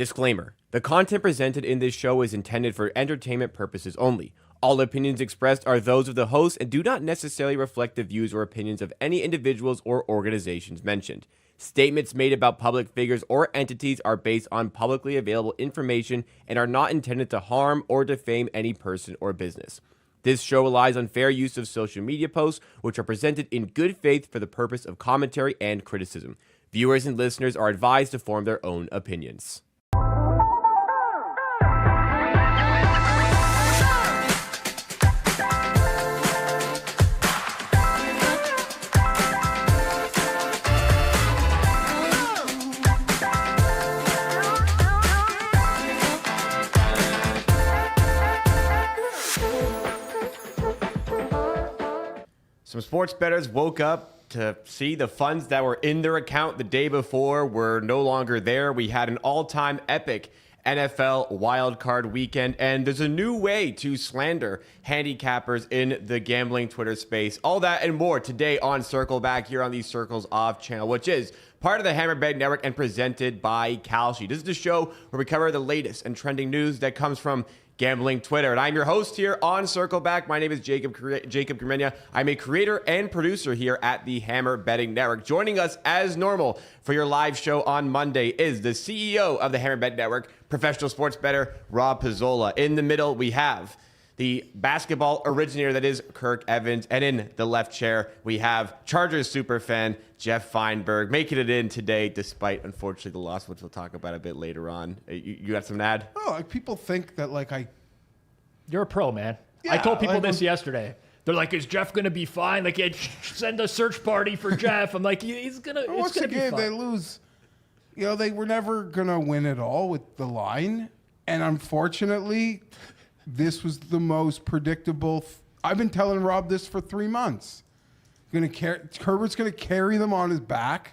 Disclaimer. The content presented in this show is intended for entertainment purposes only. All opinions expressed are those of the host and do not necessarily reflect the views or opinions of any individuals or organizations mentioned. Statements made about public figures or entities are based on publicly available information and are not intended to harm or defame any person or business. This show relies on fair use of social media posts, which are presented in good faith for the purpose of commentary and criticism. Viewers and listeners are advised to form their own opinions. Some sports bettors woke up to see the funds that were in their account the day before were no longer there. We had an all-time epic NFL Wildcard Weekend, and there's a new way to slander handicappers in the gambling Twitter space. All that and more today on Circle Back here on the Circles Off channel, which is part of the Hammer Betting Network and presented by Kalshi. This is the show where we cover the latest and trending news that comes from gambling Twitter. And I'm your host here on Circle Back. My name is Jacob Gramegna. I'm a creator and producer here at the Hammer Betting Network. Joining us as normal for your live show on Monday is the CEO of the Hammer Betting Network, professional sports bettor Rob Pizzola. In the middle, we have the basketball originator that is Kirk Evans. And in the left chair, we have Chargers superfan Geoff Fienberg, making it in today despite, unfortunately, the loss, which we'll talk about a bit later on. You got something to add? Oh, like people think that You're a pro, man. Yeah, I told people this yesterday. They're like, is Geoff going to be fine? Like, send a search party for Geoff. I'm like, he's going to once be again, fine. they lose. You know, they were never going to win it all with the line. And unfortunately, this was the most predictable. I've been telling Rob this for 3 months. Herbert's going to carry them on his back,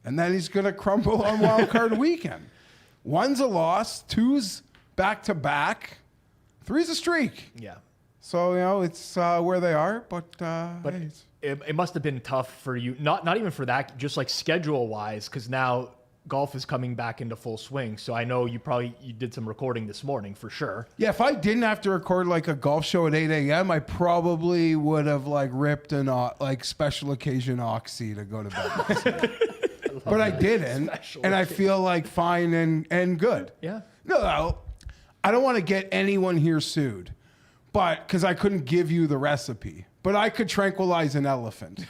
and then he's going to crumble on Wildcard Weekend. 1's a loss, 2's back-to-back, 3's a streak. Yeah. So, you know, it's where they are, but hey, it must have been tough for you, not even for that, just like schedule-wise, because now golf is coming back into full swing. So I know you did some recording this morning for sure. Yeah, if I didn't have to record like a golf show at 8 a.m., I probably would have like ripped an special occasion oxy to go to bed. But I didn't, and I feel like fine and good. Yeah. No, I don't want to get anyone here sued, but because I couldn't give you the recipe, but I could tranquilize an elephant.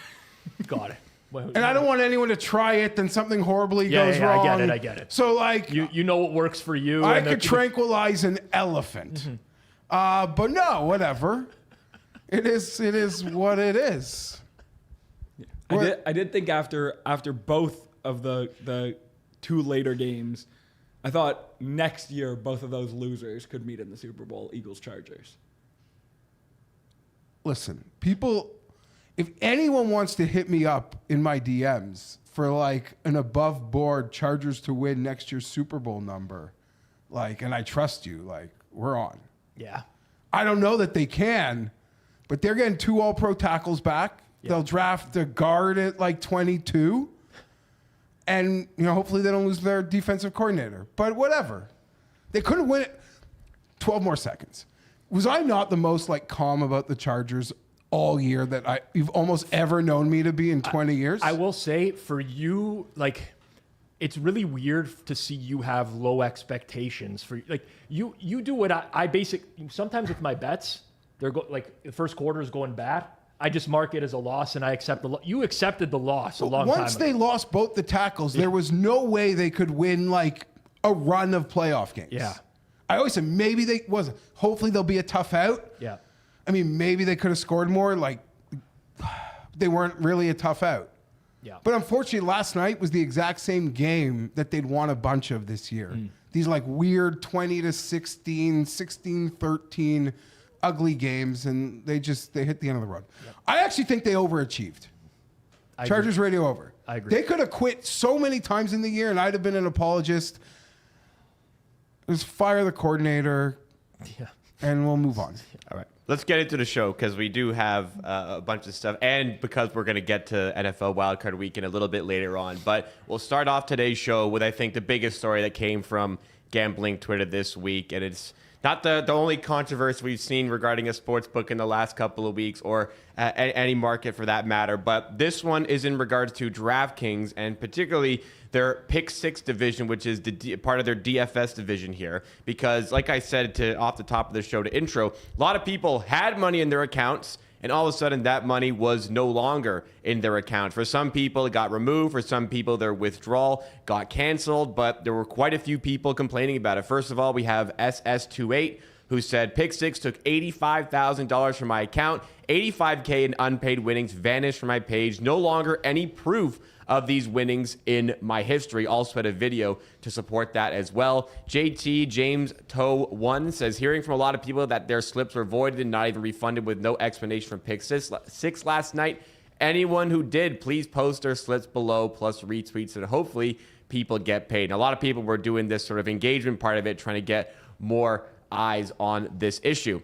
Got it. Well, and I don't want anyone to try it, then something horribly goes wrong. I get it. So like, you know what works for you. I could tranquilize an elephant, but no, whatever. It is what it is. I did think after both of the two later games, I thought next year both of those losers could meet in the Super Bowl, Eagles-Chargers. Listen, people. If anyone wants to hit me up in my DMs for like an above board Chargers to win next year's Super Bowl number, like, and I trust you, like, we're on. Yeah. I don't know that they can, but they're getting 2 all-pro tackles back. Yeah. They'll draft a guard at like 22. And, you know, hopefully they don't lose their defensive coordinator. But whatever. They couldn't win it. 12 more seconds. Was I not the most like calm about the Chargers all year that you've almost ever known me to be in 20 years? I will say for you, like, it's really weird to see you have low expectations for like you do what I sometimes with my bets, like the first quarter is going bad. I just mark it as a loss and I accept you accepted the loss a long time ago. Once they lost both the tackles, there was no way they could win like a run of playoff games. Yeah. I always said maybe hopefully they'll be a tough out. Yeah. I mean, maybe they could have scored more. Like, they weren't really a tough out. Yeah. But unfortunately, last night was the exact same game that they'd won a bunch of this year. These like weird 20-16, 16-13 ugly games, and they hit the end of the road. Yep. I actually think they overachieved. Chargers radio over. I agree. They could have quit so many times in the year, and I'd have been an apologist. Just fire the coordinator, and we'll move on. All right. Let's get into the show because we do have a bunch of stuff, and because we're going to get to NFL Wildcard Weekend a little bit later on. But we'll start off today's show with, I think, the biggest story that came from gambling Twitter this week, and it's not the only controversy we've seen regarding a sports book in the last couple of weeks, or any market for that matter. But this one is in regards to DraftKings, and particularly their Pick 6 division, which is part of their DFS division here. Because, like I said off the top of the show to intro, a lot of people had money in their accounts, and all of a sudden that money was no longer in their account. For some people, it got removed. For some people, their withdrawal got canceled. But there were quite a few people complaining about it. First of all, we have SS28, who said, Pick 6 took $85,000 from my account. $85K in unpaid winnings vanished from my page. No longer any proof of these winnings in my history. Also had a video to support that as well. JT James Toe 1 says, hearing from a lot of people that their slips were voided and not even refunded with no explanation from Pick 6 last night. Anyone who did, please post their slips below, plus retweets, and hopefully people get paid. And a lot of people were doing this sort of engagement part of it, trying to get more eyes on this issue.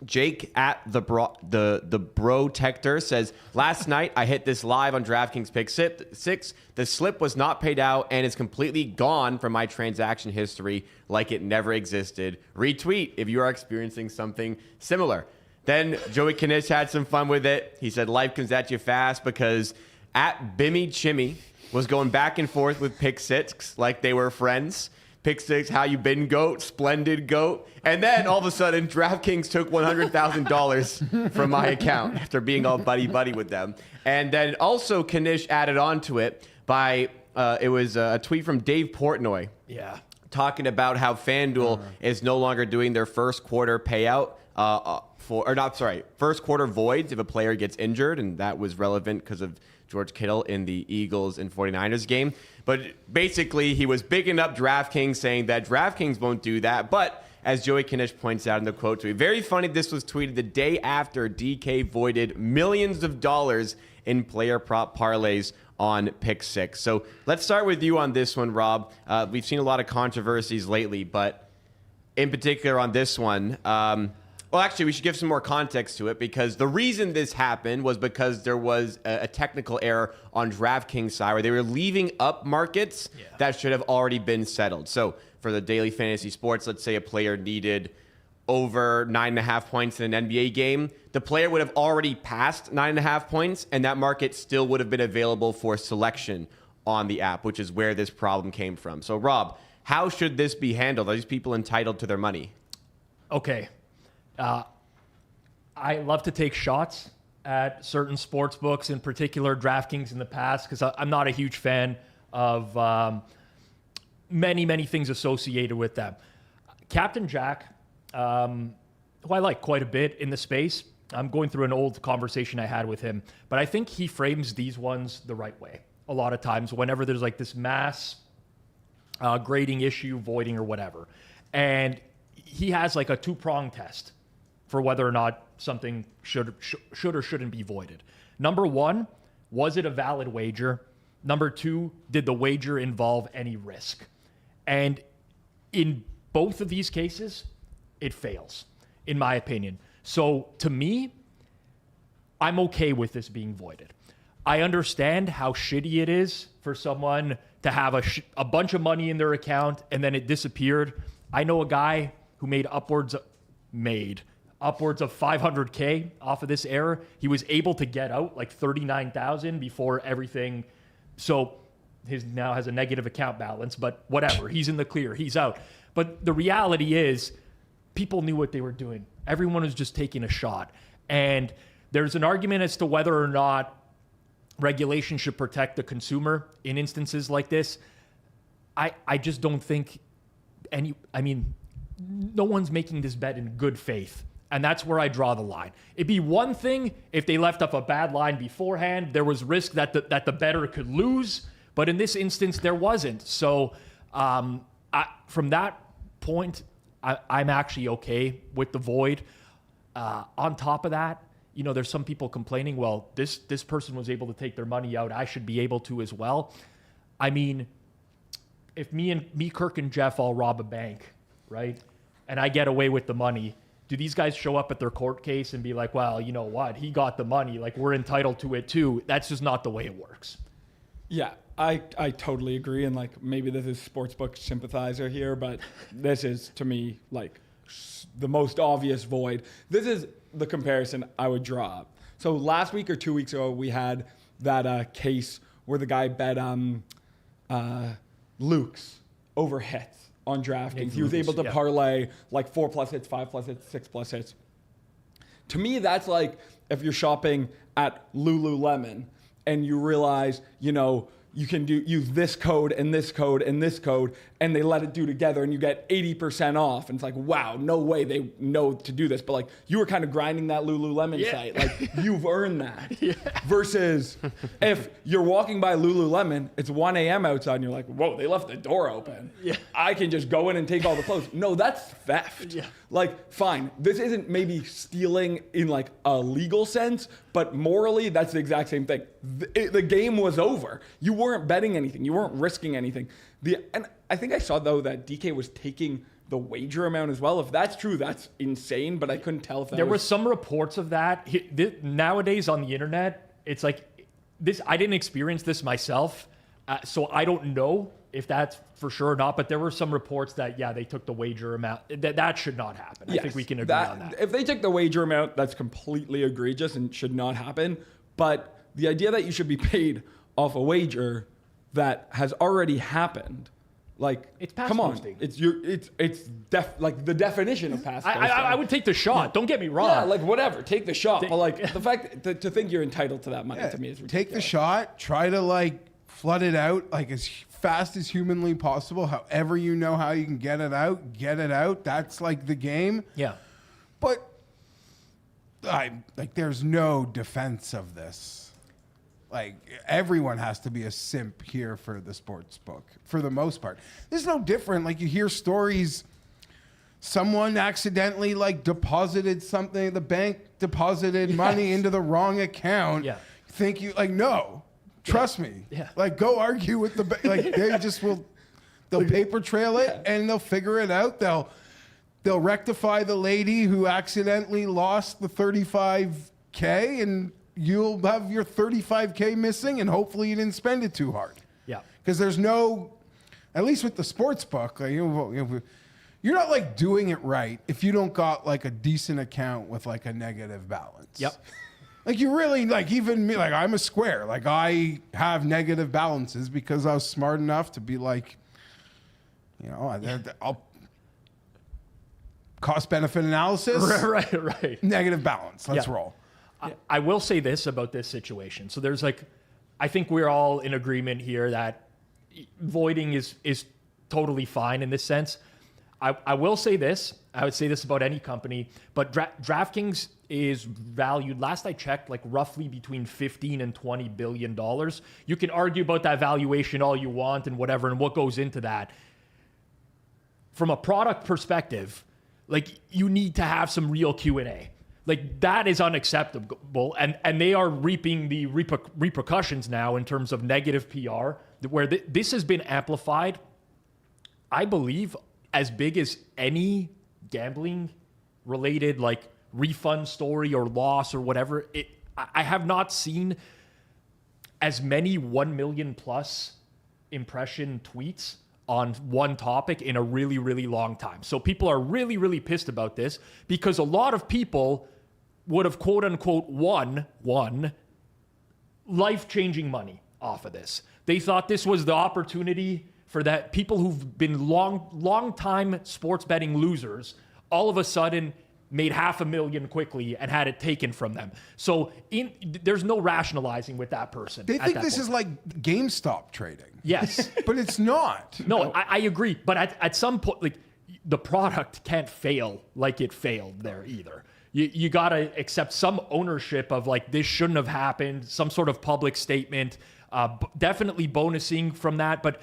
Jake at the Brotector says, last night I hit this live on DraftKings Pick 6. The slip was not paid out and is completely gone from my transaction history like it never existed. Retweet if you are experiencing something similar. Then Joey Knish had some fun with it. He said, life comes at you fast, because at Bimmy Chimmy was going back and forth with Pick 6 like they were friends. Pick 6, how you been, GOAT? Splendid, GOAT. And then all of a sudden, DraftKings took $100,000 from my account after being all buddy-buddy with them. And then also Knish added on to it by, it was a tweet from Dave Portnoy. Yeah. Talking about how FanDuel is no longer doing their first quarter payout first quarter voids if a player gets injured. And that was relevant because of George Kittle in the Eagles and 49ers game. But basically, he was bigging up DraftKings, saying that DraftKings won't do that. But as Joey Knish points out in the quote tweet, very funny, this was tweeted the day after DK voided millions of dollars in player prop parlays on Pick 6. So let's start with you on this one, Rob. We've seen a lot of controversies lately, but in particular on this one, well, actually, we should give some more context to it, because the reason this happened was because there was a technical error on DraftKings' side where they were leaving up markets that should have already been settled. So for the daily fantasy sports, let's say a player needed over 9.5 points in an NBA game. The player would have already passed 9.5 points, and that market still would have been available for selection on the app, which is where this problem came from. So, Rob, how should this be handled? Are these people entitled to their money? Okay. I love to take shots at certain sports books, in particular DraftKings in the past, because I'm not a huge fan of many things associated with them. Captain Jack, who I like quite a bit in the space, I'm going through an old conversation I had with him, but I think he frames these ones the right way. A lot of times, whenever there's like this mass grading issue, voiding or whatever, and he has like a two-prong test for whether or not something should or shouldn't be voided. Number one, was it a valid wager? Number two, did the wager involve any risk? And in both of these cases, it fails, in my opinion. So to me, I'm okay with this being voided. I understand how shitty it is for someone to have a bunch of money in their account and then it disappeared. I know a guy who made upwards of $500K off of this error. He was able to get out like $39,000 before everything. So his now has a negative account balance, but whatever. He's in the clear. He's out. But the reality is people knew what they were doing. Everyone was just taking a shot. And there's an argument as to whether or not regulation should protect the consumer in instances like this. I just don't think no one's making this bet in good faith. And that's where I draw the line. It'd be one thing if they left up a bad line beforehand. There was risk that the bettor could lose. But in this instance, there wasn't. So from that point, I'm actually okay with the void. On top of that, there's some people complaining, well, this person was able to take their money out, I should be able to as well. I mean, if me, Kirk, and Geoff all rob a bank, right, and I get away with the money, do these guys show up at their court case and be like, well, you know what? He got the money. Like, we're entitled to it too. That's just not the way it works. Yeah, I totally agree. And like, maybe this is sportsbook sympathizer here, but this is to me like the most obvious void. This is the comparison I would draw up. So last week or 2 weeks ago, we had that case where the guy bet Luke's over hits on DraftKings. He was able to parlay like 4+ hits, 5+ hits, 6+ hits. To me, that's like if you're shopping at Lululemon and you realize, you know, you can use this code and this code and this code, and they let it do together, and you get 80% off. And it's like, wow, no way they know to do this. But like, you were kind of grinding that Lululemon site. Like, you've earned that. Versus if you're walking by Lululemon, it's 1 a.m. outside, and you're like, whoa, they left the door open. I can just go in and take all the clothes. No, that's theft. Like, fine, this isn't maybe stealing in like a legal sense, but morally, that's the exact same thing. The game was over. You weren't betting anything. You weren't risking anything. And I think I saw, though, that DK was taking the wager amount as well. If that's true, that's insane, but I couldn't tell if that There were some reports of that. Nowadays on the internet, it's like this. I didn't experience this myself, so I don't know if that's for sure or not, but there were some reports that, yeah, they took the wager amount. That should not happen. Yes, I think we can agree on that. If they took the wager amount, that's completely egregious and should not happen. But the idea that you should be paid off a wager that has already happened, like, it's pass come on, boosting. it's like the definition of pass boosting. I would take the shot. Don't get me wrong. Yeah, like whatever, take the shot. But like the fact to think you're entitled to that money to me is ridiculous. Take the shot. Try to like flood it out like as fast as humanly possible. However you know how you can get it out, get it out. That's like the game. Yeah. But there's no defense of this. Like, everyone has to be a simp here for the sports book, for the most part. There's no different. Like, you hear stories, someone accidentally, like, deposited something, the bank deposited money into the wrong account. Yeah. Think you, like, no, trust me. Yeah. Like, go argue with the bank. Like, they just will, they'll paper trail it and they'll figure it out. They'll rectify the lady who accidentally lost the $35K, and you'll have your $35K missing, and hopefully you didn't spend it too hard. Yeah. Because there's no, at least with the sports book, like, you're not like doing it right if you don't got like a decent account with like a negative balance. Yep. Like, you really, like, even me, like, I'm a square. Like, I have negative balances because I was smart enough to be like, you know, I'll cost benefit analysis. Right. Negative balance. Let's roll. I will say this about this situation. So there's like, I think we're all in agreement here that voiding is totally fine in this sense. I will say this. I would say this about any company, but DraftKings is valued, last I checked, like roughly between $15 and $20 billion. You can argue about that valuation all you want and whatever, and what goes into that. From a product perspective, like, you need to have some real Q&A. Like, that is unacceptable, and they are reaping the repercussions now in terms of negative PR, where this has been amplified, I believe, as big as any gambling-related, like, refund story or loss or whatever. I have not seen as many 1 million plus impression tweets on one topic in a really, really long time. So people are really, really pissed about this because a lot of people would have, quote unquote, won life-changing money off of this. They thought this was the opportunity for that people who've been long time sports betting losers all of a sudden made $500,000 quickly and had it taken from them. So there's no rationalizing with that person. They think this is like GameStop trading. Yes. But it's not. No, I agree. But at some point, like, the product can't fail like it failed there either. You got to accept some ownership of, like, this shouldn't have happened, some sort of public statement, definitely bonusing from that. But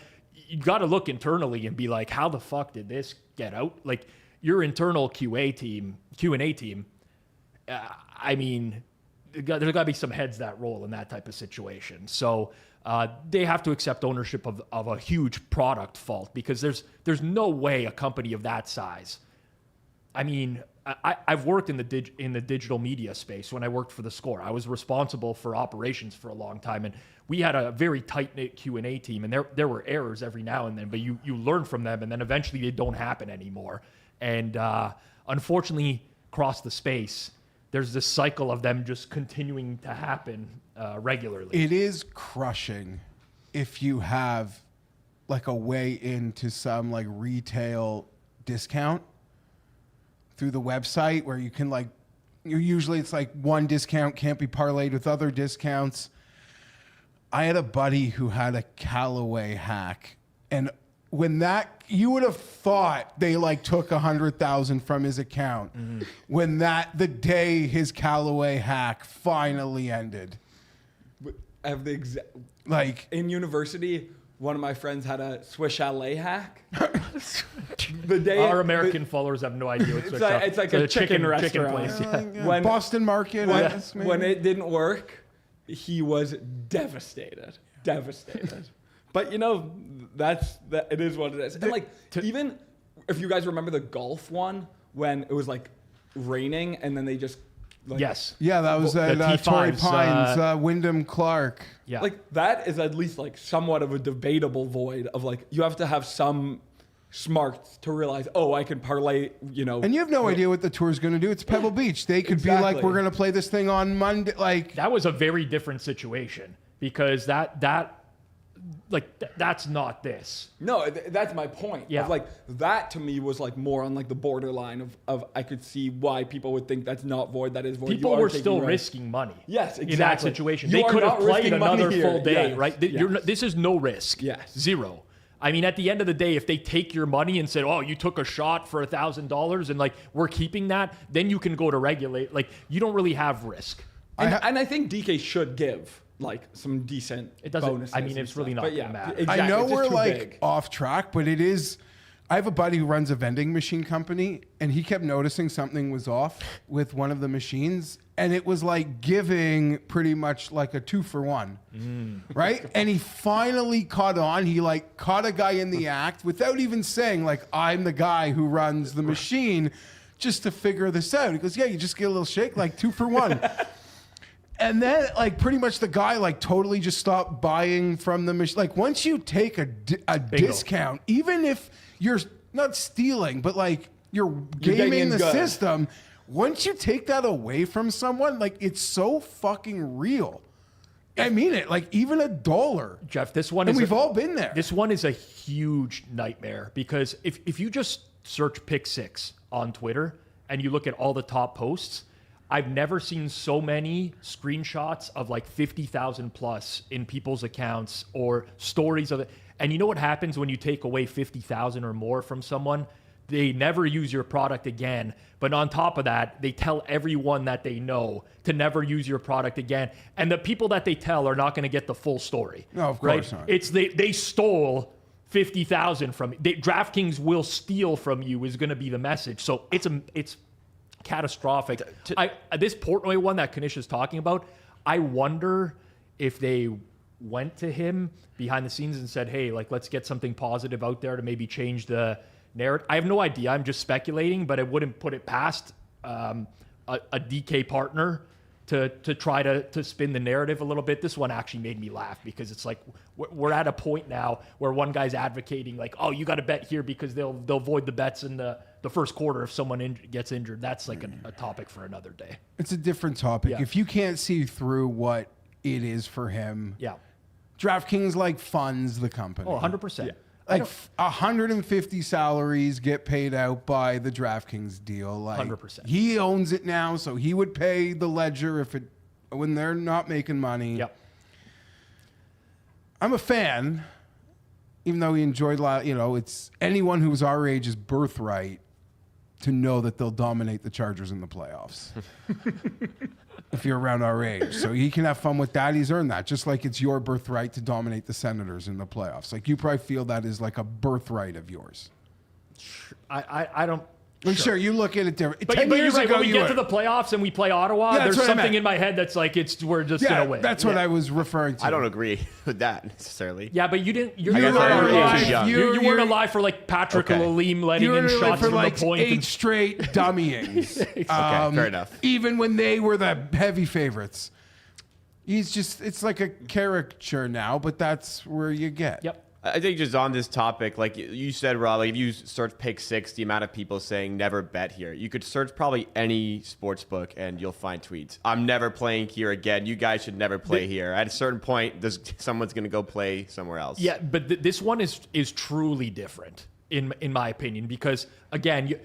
you got to look internally and be like, how the fuck did this get out? Like, your internal Q&A team, I mean, there's got to be some heads that roll in that type of situation. So they have to accept ownership of a huge product fault, because there's no way a company of that size, I mean, I've worked in the digital media space. When I worked for The Score, I was responsible for operations for a long time, and we had a very tight-knit Q&A team, and there were errors every now and then, but you learn from them, and then eventually they don't happen anymore. And unfortunately, across the space, there's this cycle of them just continuing to happen regularly. It is crushing if you have like a way into some like retail discount through the website where you can like, usually it's like one discount can't be parlayed with other discounts. I had a buddy who had a Callaway hack, and when that, you would have thought they like took 100,000 from his account when the day his Callaway hack finally ended. I have the exact, Like in university, one of my friends had a Swiss Chalet hack. The day Our American followers have no idea what's it's like a chicken restaurant. place. Yeah. When- Boston Market. when it didn't work, he was devastated. But you know, it is what it is. And like, even if you guys remember the golf one, when it was like raining and then they just like, Yes. Yeah, that was at Torrey T5s, Pines, Wyndham Clark. Yeah. like that is at least like somewhat of a debatable void of like, you have to have some smarts to realize, oh, I can parlay, you know. And you have no idea what the tour's going to do. It's Pebble Beach. They could be like, Exactly. we're going to play this thing on Monday. Like, that was a very different situation because that's not this. No, that's my point. Yeah. Of like that to me was like more on like the borderline of I could see why people would think that's not void, that is void. People You are were taking still risks. risking money. Yes, In that exactly. situation, You they are could not have played risking money another here. full day, Yes, right? yes. This is no risk. Yes. Zero. I mean, at the end of the day, if they take your money and say, "Oh, you took a shot for $1,000," and like we're keeping that, then you can go to regulate. Like you don't really have risk. And I think DK should give like some decent It doesn't- bonuses. I mean, and it's stuff. really not But gonna matter. Exactly. I know It's just we're too like big. off track, but it is. I have a buddy who runs a vending machine company, and he kept noticing something was off with one of the machines, and it was like giving pretty much like a 2-for-1, right? And he finally caught on. He like caught a guy in the act without even saying like, "I'm the guy who runs the machine," just to figure this out. He goes, "Yeah, you just get a little shake, like 2-for-1." And then, like, pretty much the guy, like, totally just stopped buying from the machine. Like, once you take a discount, even if you're not stealing, but, like, you're getting gaming in the good. system, once you take that away from someone, like, it's so fucking real. I mean it. Like, even $1. Jeff, this one And is we've all been there. This one is a huge nightmare because if you just search Pick Six on Twitter and you look at all the top posts, I've never seen so many screenshots of like 50,000 plus in people's accounts or stories of it. And you know what happens when you take away 50,000 or more from someone? They never use your product again. But on top of that, they tell everyone that they know to never use your product again. And the people that they tell are not going to get the full story. No, of course not. It's they stole 50,000 from you. DraftKings will steal from you is going to be the message. So it's catastrophic. This Portnoy one that Kanish is talking about, I wonder if they went to him behind the scenes and said, "Hey, like let's get something positive out there to maybe change the narrative." I have no idea. I'm just speculating, but I wouldn't put it past a DK partner to try to spin the narrative a little bit. This one actually made me laugh because it's like we're at a point now where one guy's advocating like, "Oh, you got to bet here because they'll void the bets in the first quarter if someone gets injured." That's like a topic for another day. It's a different topic. Yeah. If you can't see through what it is for him, Yeah. DraftKings, like, funds the company. Oh, 100%. Like 150 salaries get paid out by the DraftKings deal. Like 100%. He owns it now, so he would pay the ledger when they're not making money. Yep. I'm a fan, even though he enjoyed it's anyone who's our age's birthright to know that they'll dominate the Chargers in the playoffs. If you're around our age. So he can have fun with that. He's earned that. Just like it's your birthright to dominate the Senators in the playoffs. Like you probably feel that is like a birthright of yours. I don't Well, sure, you look at it different. But 10 you're years right. ago, When we you get were. to the playoffs and we play Ottawa, Yeah, that's there's what I something meant. in my head that's like we're just gonna win. That's what I was referring to. I don't agree with that necessarily. Yeah, but you didn't. I guess I weren't agree. alive. Too young. You weren't alive for like Patrick Okay. Lalime letting You were in in shots for from like the point. 8 straight dummyings. Okay, fair enough. Even when they were the heavy favorites. It's like a caricature now, but that's where you get. Yep. I think just on this topic, like you said, Rob, like if you search pick 6, the amount of people saying never bet here, you could search probably any sports book and you'll find tweets. I'm never playing here again. You guys should never play here. At a certain point, someone's going to go play somewhere else. Yeah, but this one is truly different in my opinion because again,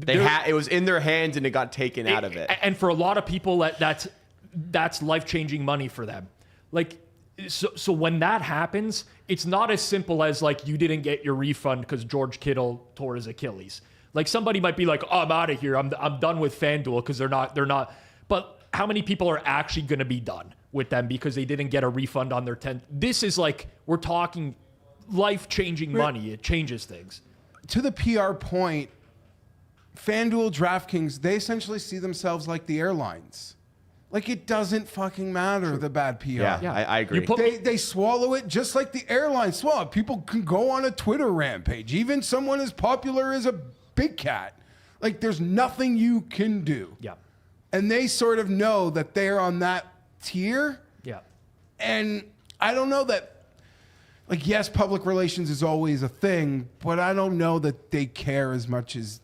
It was in their hands and it got taken out of it. And for a lot of people, that's life-changing money for them. Like, so when that happens, it's not as simple as like you didn't get your refund because George Kittle tore his Achilles. Like somebody might be like, "Oh, I'm out of here. I'm done with FanDuel," because they're not. But how many people are actually going to be done with them because they didn't get a refund on their 10? This is like we're talking life-changing money. It changes things. To the PR point, FanDuel, DraftKings, they essentially see themselves like the airlines. Like, it doesn't fucking matter, the bad PR. Yeah. I agree. They swallow it just like the airlines swallow it. People can go on a Twitter rampage. Even someone as popular as a Big Cat. Like, there's nothing you can do. Yeah. And they sort of know that they're on that tier. Yeah. And I don't know that, like, yes, public relations is always a thing, but I don't know that they care as much as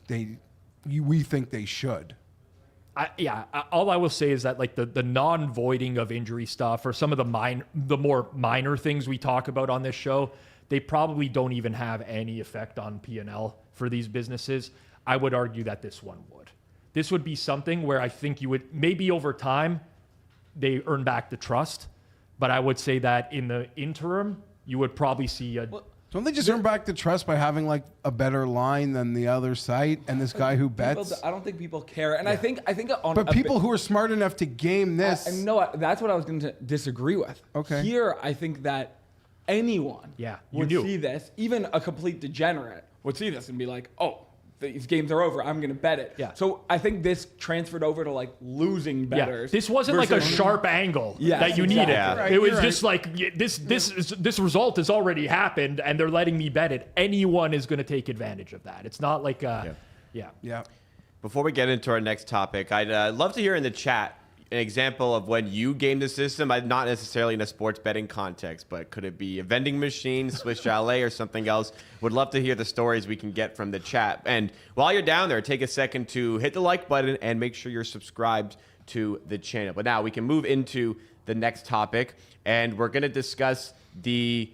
we think they should. All I will say is that like the non-voiding of injury stuff or some of the more minor things we talk about on this show, they probably don't even have any effect on P&L for these businesses. I would argue that this one would. This would be something where I think you would maybe over time they earn back the trust, but I would say that in the interim you would probably see a. Don't they just earn back the trust by having like a better line than the other site and this guy who bets? I don't think people care, and I think on. But people who are smart enough to game this, no, that's what I was going to disagree with. Okay. Here, I think that anyone would do. see this, even a complete degenerate would see this and be like, "Oh, these games are over. I'm going to bet it." Yeah. So I think this transferred over to like losing bettors. This wasn't like a versus- sharp angle Yes, that you exactly. needed. Yeah. Right, It was you're just like this result has already happened, and they're letting me bet it. Anyone is going to take advantage of that. It's not like yeah. Before we get into our next topic, I'd love to hear in the chat an example of when you game the system. Not necessarily in a sports betting context, but could it be a vending machine, Swiss Chalet, or something else? Would love to hear the stories we can get from the chat. And while you're down there, take a second to hit the like button and make sure you're subscribed to the channel. But now we can move into the next topic, and we're going to discuss the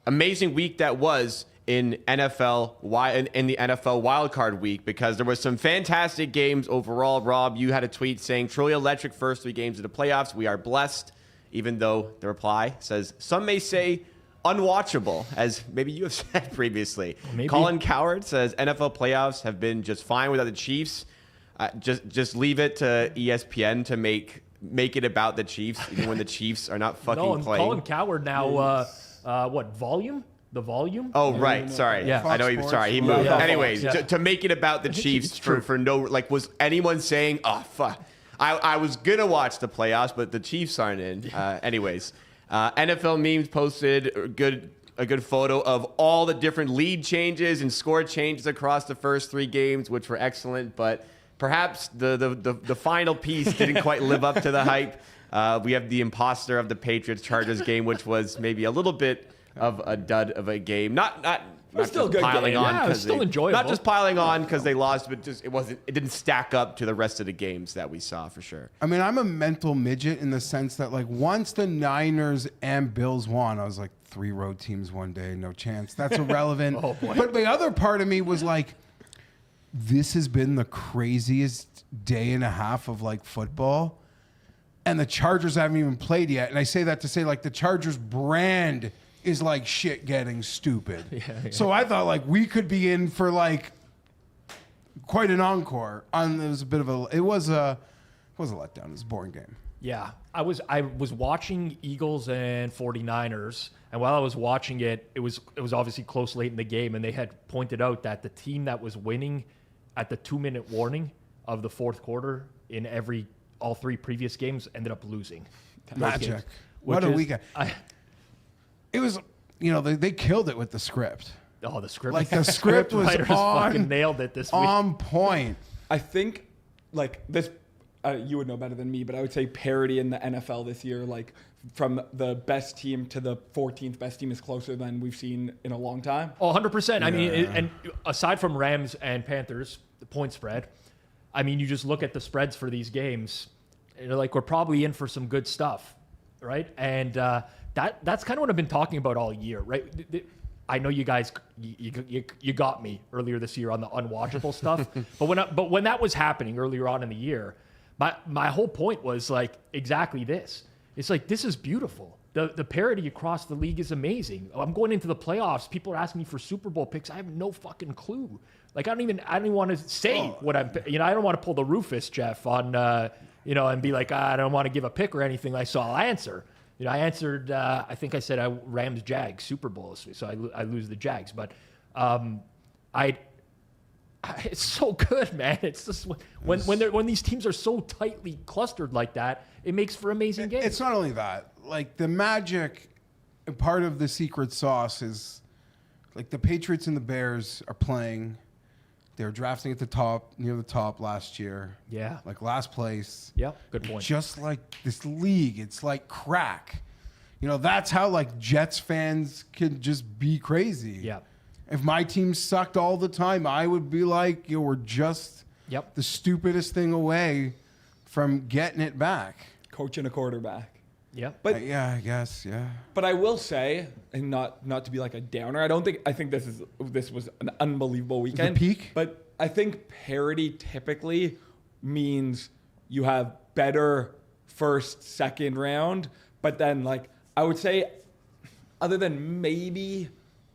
amazing week that was in the NFL Wildcard Week, because there was some fantastic games overall. Rob, you had a tweet saying truly electric first 3 games of the playoffs. We are blessed, even though the reply says some may say unwatchable, as maybe you have said previously. Maybe. Colin Coward says NFL playoffs have been just fine without the Chiefs. Just leave it to ESPN to make it about the Chiefs, even when the Chiefs are not fucking no. And playing. Colin Coward now, volume? The volume? Oh, right. Sorry. Yeah. I know. Fox Sorry. He Sports. moved. Yeah. Anyways, Yeah. to make it about the Chiefs for no, like, was anyone saying, oh, fuck. I was going to watch the playoffs, but the Chiefs aren't in. Anyways, NFL Memes posted a good photo of all the different lead changes and score changes across the first 3 games, which were excellent. But perhaps the final piece didn't quite live up to the hype. We have the imposter of the Patriots-Chargers game, which was maybe a little bit of a dud of a game. Not still just a good piling game. on. Yeah, it was 'cause still enjoyable. Not just piling on because they lost, but just it didn't stack up to the rest of the games that we saw for sure. I mean, I'm a mental midget in the sense that, like, once the Niners and Bills won, I was like, 3 road teams one day, no chance. That's irrelevant. Oh, boy. But the other part of me was like, this has been the craziest day and a half of, like, football. And the Chargers haven't even played yet. And I say that to say, like, the Chargers brand is like shit getting stupid. Yeah. So I thought, like, we could be in for, like, quite an encore. It was a bit of a letdown. It was a boring game. Yeah, I was watching Eagles and 49ers, and while I was watching it, it was obviously close late in the game, and they had pointed out that the team that was winning at the 2-minute warning of the fourth quarter in all 3 previous games ended up losing. Magic. Games, What a is- weekend. It was, they killed it with the script. Oh, the script. Like the script was writers fucking nailed it this week. on point. I think like this, you would know better than me, but I would say parity in the NFL this year, like from the best team to the 14th best team, is closer than we've seen in a long time. Oh, 100%. I mean, and aside from Rams and Panthers, the point spread, I mean, you just look at the spreads for these games, and you're like, we're probably in for some good stuff, right? And that's kind of what I've been talking about all year, right? I know you guys, you got me earlier this year on the unwatchable stuff, but when that was happening earlier on in the year, my whole point was like exactly this. It's like, this is beautiful. The parity across the league is amazing. I'm going into the playoffs. People are asking me for Super Bowl picks. I have no fucking clue. Like I don't even want to say what I'm. I don't want to pull the Rufus Geoff on, and be like, I don't want to give a pick or anything. I'll answer. I answered. I think I said Rams Jags Super Bowl, so I lose the Jags. But it's so good, man. It's just when these teams are so tightly clustered like that, it makes for amazing games. It's not only that. Like the magic, part of the secret sauce is like the Patriots and the Bears are playing. They were drafting at the top, near the top last year. Yeah. Like last place. Yeah, good point. Just like this league, it's like crack. That's how like Jets fans can just be crazy. Yeah. If my team sucked all the time, I would be like, we're just the stupidest thing away from getting it back. Coaching a quarterback. Yeah. But Yeah, I guess, yeah. But I will say, and not to be like a downer, I think this was an unbelievable weekend. The peak? But I think parity typically means you have better first, second round. But then like I would say, other than maybe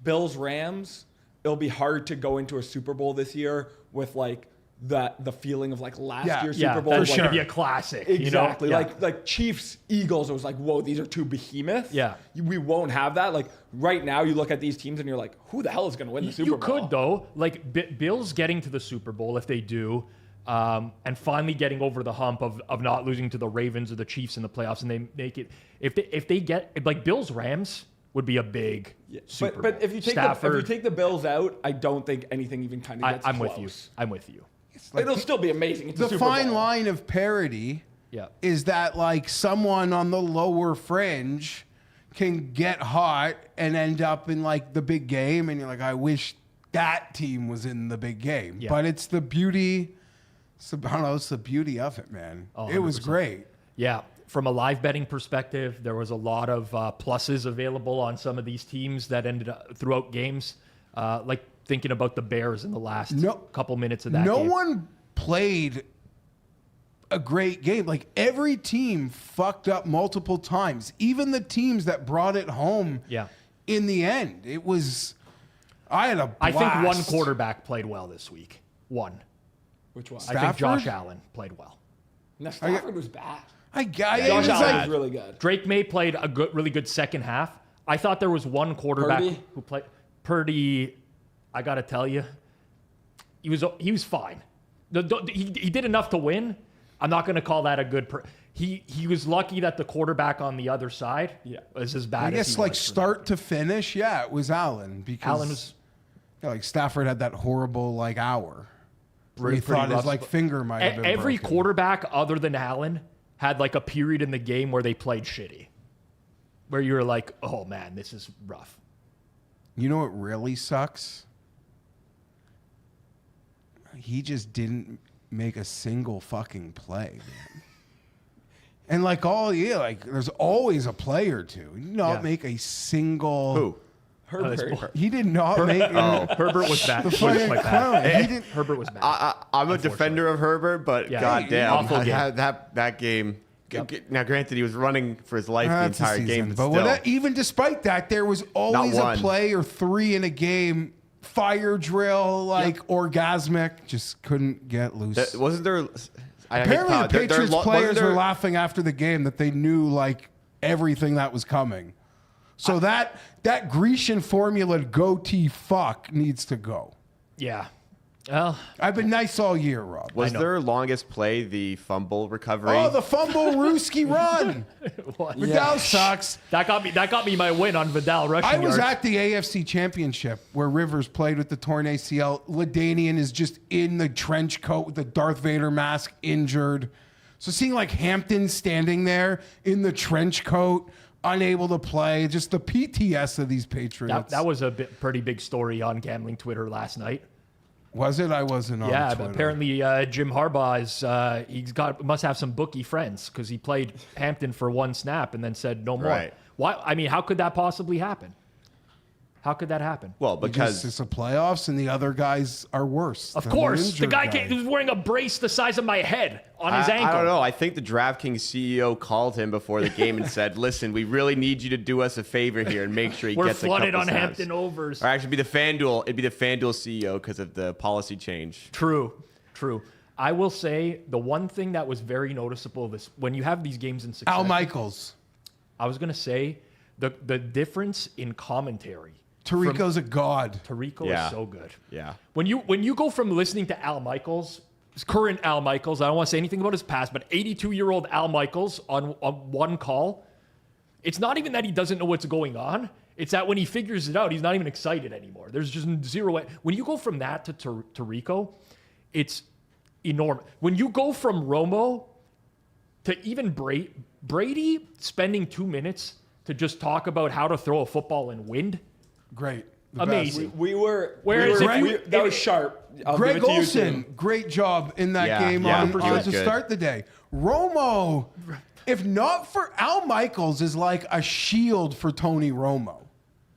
Bills Rams, it'll be hard to go into a Super Bowl this year with like the feeling of like last year's Super Bowl. That's like, going to be a classic. Exactly. Yeah. Like Chiefs, Eagles, it was like, whoa, these are two behemoths. Yeah. We won't have that. Like right now you look at these teams and you're like, who the hell is going to win the Super Bowl? You could though. Like Bills getting to the Super Bowl if they do, and finally getting over the hump of not losing to the Ravens or the Chiefs in the playoffs, and they make it. If they get like Bills Rams would be a big Super Bowl. But if you take the Bills out, I don't think anything even kind of gets I'm close. I'm with you. Like It'll still be amazing. It's a the Super Bowl. fine line of parity Yeah. is that like someone on the lower fringe can get hot and end up in like the big game, and you're like, I wish that team was in the big game. Yeah. But it's the beauty. It's the beauty of it, man. Oh, it was 100%. great. Yeah. From a live betting perspective, there was a lot of pluses available on some of these teams that ended up throughout games. Like thinking about the Bears in the last couple minutes of that game. No one played a great game. Like every team fucked up multiple times. Even the teams that brought it home. Yeah. In the end, it was. I had a blast. I think one quarterback played well this week. One. Which one? I think Josh Allen played well. No, Stafford was bad. It Josh was Allen like, was really good. Drake May played a really good second half. I thought there was one quarterback who played. Purdy, I got to tell you, he was fine. He did enough to win. I'm not going to call that a good. He was lucky that the quarterback on the other side was as bad. I guess as he like was start to finish, it was Allen because Allen was like Stafford had that horrible like hour. Where he thought his like finger might have been every broken. quarterback other than Allen had like a period in the game where they played shitty, where you were like, oh man, this is rough. You know what really sucks? He just didn't make a single fucking play, man. And like there's always a play or two. He did not make a single. Who? Herbert. He did not make. Herbert was bad. The fucking clown. He didn't. Herbert was bad. I'm a defender of Herbert, but Yeah. goddamn, Awful game. that game. Yep. Now, granted, he was running for his life the That's a entire season. game, But still. even despite that, there was always a one. play or three in a game. Fire drill, orgasmic, just couldn't get loose. Wasn't there? Apparently, the Patriots players wasn't were laughing after the game that they knew like everything that was coming. So that Grecian formula goatee fuck needs to go. Yeah. Well, I've been nice all year, Rob. Was their longest play the fumble recovery? Oh, the fumble Ruski run. Vidal sucks. that got me my win on Vidal rushing I was yards. at the AFC Championship where Rivers played with the torn ACL. LaDainian is just in the trench coat with the Darth Vader mask, injured. So seeing like Hampton standing there in the trench coat, unable to play, just the PTS of these Patriots. That was a pretty big story on gambling Twitter last night. Was it? I wasn't on Yeah, Twitter. but apparently Jim Harbaugh must have some bookie friends because he played Hampton for one snap and then said no more. Right. Why? I mean, how could that possibly happen? How could that happen? Well, because it's the playoffs and the other guys are worse. Of than course, the injured guy was wearing a brace the size of my head on his ankle. I don't know. I think the DraftKings CEO called him before the game and said, "Listen, we really need you to do us a favor here and make sure he We're gets a flooded couple on snaps." Hampton overs. Or actually, it'd be the FanDuel CEO because of the policy change. True. I will say the one thing that was very noticeable this when you have these games in succession. Al Michaels. I was gonna say the difference in commentary. Tarico's a god. Tarico Yeah. is so good. Yeah. When you go from listening to Al Michaels, current Al Michaels, I don't want to say anything about his past, but 82-year-old Al Michaels on one call, it's not even that he doesn't know what's going on. It's that when he figures it out, he's not even excited anymore. There's just zero. When you go from that to Tarico, it's enormous. When you go from Romo to even Brady spending 2 minutes to just talk about how to throw a football in wind, Great. The amazing. best. That was sharp. I'll Greg give it to you, Olson, too. great job in that Yeah, game yeah, on he was to good. start the day. Romo, if not for Al Michaels, is like a shield for Tony Romo.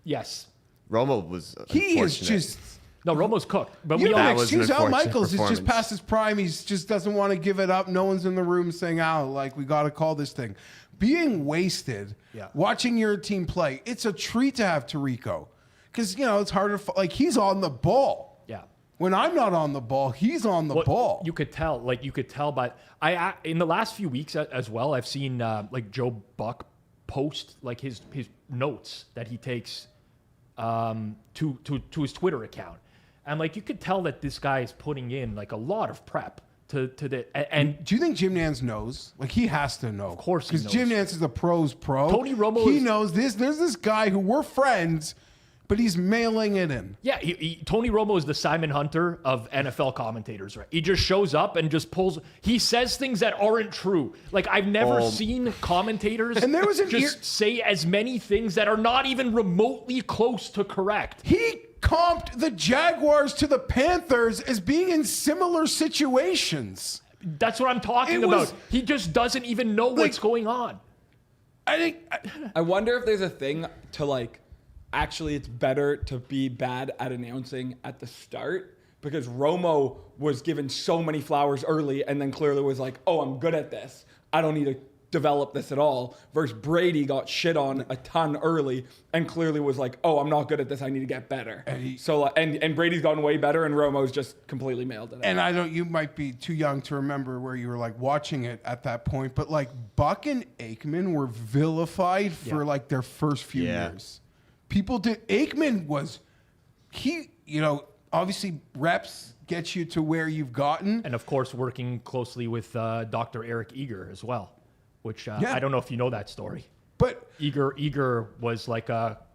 Yes. Romo was He is unfortunate. just. No, Romo's cooked. But You we don't That was an excuse Al unfortunate Michaels. He's just performance. past his prime. He just doesn't want to give it up. No one's in the room saying, "Al, like we got to call this thing." Being wasted, watching your team play, it's a treat to have Tarico. Because, it's harder. Like, he's on the ball. Yeah. When I'm not on the ball, he's on the ball. You could tell by in the last few weeks as well. I've seen like Joe Buck post like his notes that he takes to his Twitter account, and like you could tell that this guy is putting in like a lot of prep to the and Do you think Jim Nantz knows? Like, he has to know. Of course he because Jim knows. Nantz is a pro's pro. Tony Romo he is- knows this. There's this guy who we're friends, but he's mailing it in. yeah, Tony Romo is the Simon Hunter of NFL commentators, right? He just shows up and just pulls. He says things that aren't true. Like I've never seen commentators And there was an just say as many things that are not even remotely close to correct. He comped the Jaguars to the Panthers as being in similar situations. That's what I'm talking It was- about. He just doesn't even know what's going on. I think I wonder if there's a thing to like, actually it's better to be bad at announcing at the start because Romo was given so many flowers early and then clearly was like, oh, I'm good at this. I don't need to develop this at all. Versus Brady got shit on a ton early and clearly was like, oh, I'm not good at this. I need to get better. And Brady's gotten way better and Romo's just completely mailed it. and you might be too young to remember where you were like watching it at that point, but like Buck and Aikman were vilified for like their first few years. People did. Aikman was, obviously reps get you to where you've gotten. And of course, working closely with Dr. Eric Eager as well, which I don't know if you know that story. But Eager was like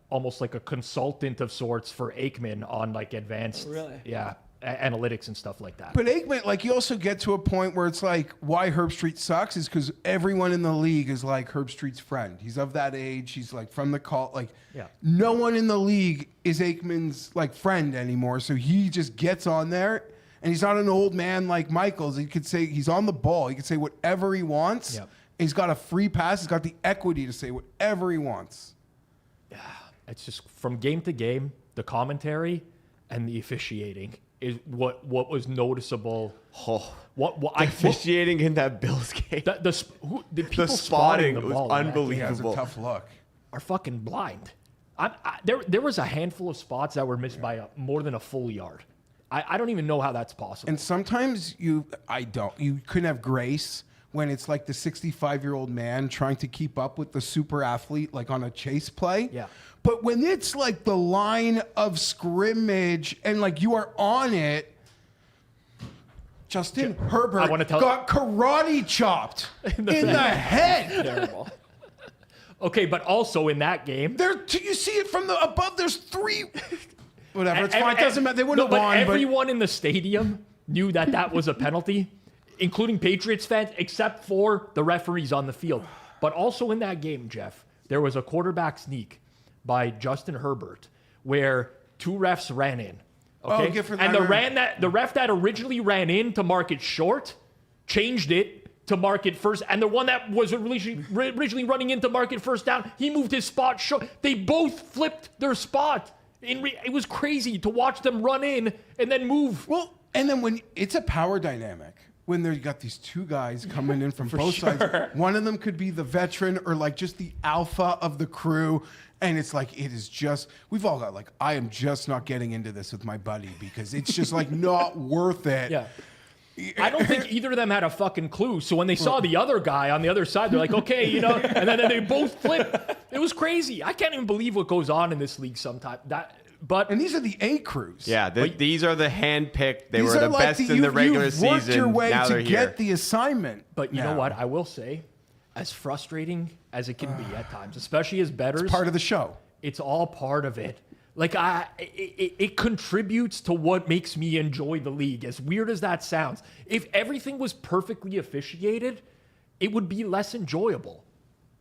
almost like a consultant of sorts for Aikman on like advanced, analytics and stuff like that. But Aikman, like, you also get to a point where it's like, why Herb Street sucks is because everyone in the league is like Herb Street's friend. He's of that age. He's like from the cult. Like, no one in the league is Aikman's like friend anymore. So he just gets on there, and he's not an old man like Michaels. He could say he's on the ball. He could say whatever he wants. Yep. He's got a free pass. He's got the equity to say whatever he wants. It's just from game to game, the commentary and the officiating is what was noticeable. Officiating in that Bills game. The people spotting the was ball in that game Yeah, it's a unbelievable. tough look. are fucking blind. There was a handful of spots that were missed by more than a full yard. I don't even know how that's possible. And sometimes you couldn't have grace when it's like the 65-year-old man trying to keep up with the super athlete, like on a chase play. Yeah. But when it's like the line of scrimmage and like you are on it, Justin Herbert wanna tell- got karate chopped in the head. Terrible. Okay, but also in that game, You see it from the above. There's 3. Whatever, it's And- fine. It doesn't matter. They wouldn't no, have but won. everyone in the stadium knew that was a penalty, including Patriots fans, except for the referees on the field. But also in that game, Geoff, there was a quarterback sneak by Justin Herbert where 2 refs ran in. Okay, and the ref that originally ran in to mark it short changed it to mark it first, and the one that was originally running in to mark it first down, he moved his spot short. They both flipped their spot. It was crazy to watch them run in and then move. Well, and then when it's a power dynamic, when you got these 2 guys coming in from both sides, one of them could be the veteran or like just the alpha of the crew. And it's like, it is just, we've all got like, I am just not getting into this with my buddy because it's just like not worth it. Yeah. I don't think either of them had a fucking clue. So when they saw the other guy on the other side, they're like, okay, and then they both flip. It was crazy. I can't even believe what goes on in this league sometimes. And these are the A crews. Yeah, these are the hand-picked. They These were are the like best in the regular you've worked season. your way Now to they're get here. the assignment. But you know what? I will say, as frustrating as it can be at times, especially as bettors, Part of the show. it's all part of it. Like it contributes to what makes me enjoy the league. As weird as that sounds, if everything was perfectly officiated, it would be less enjoyable.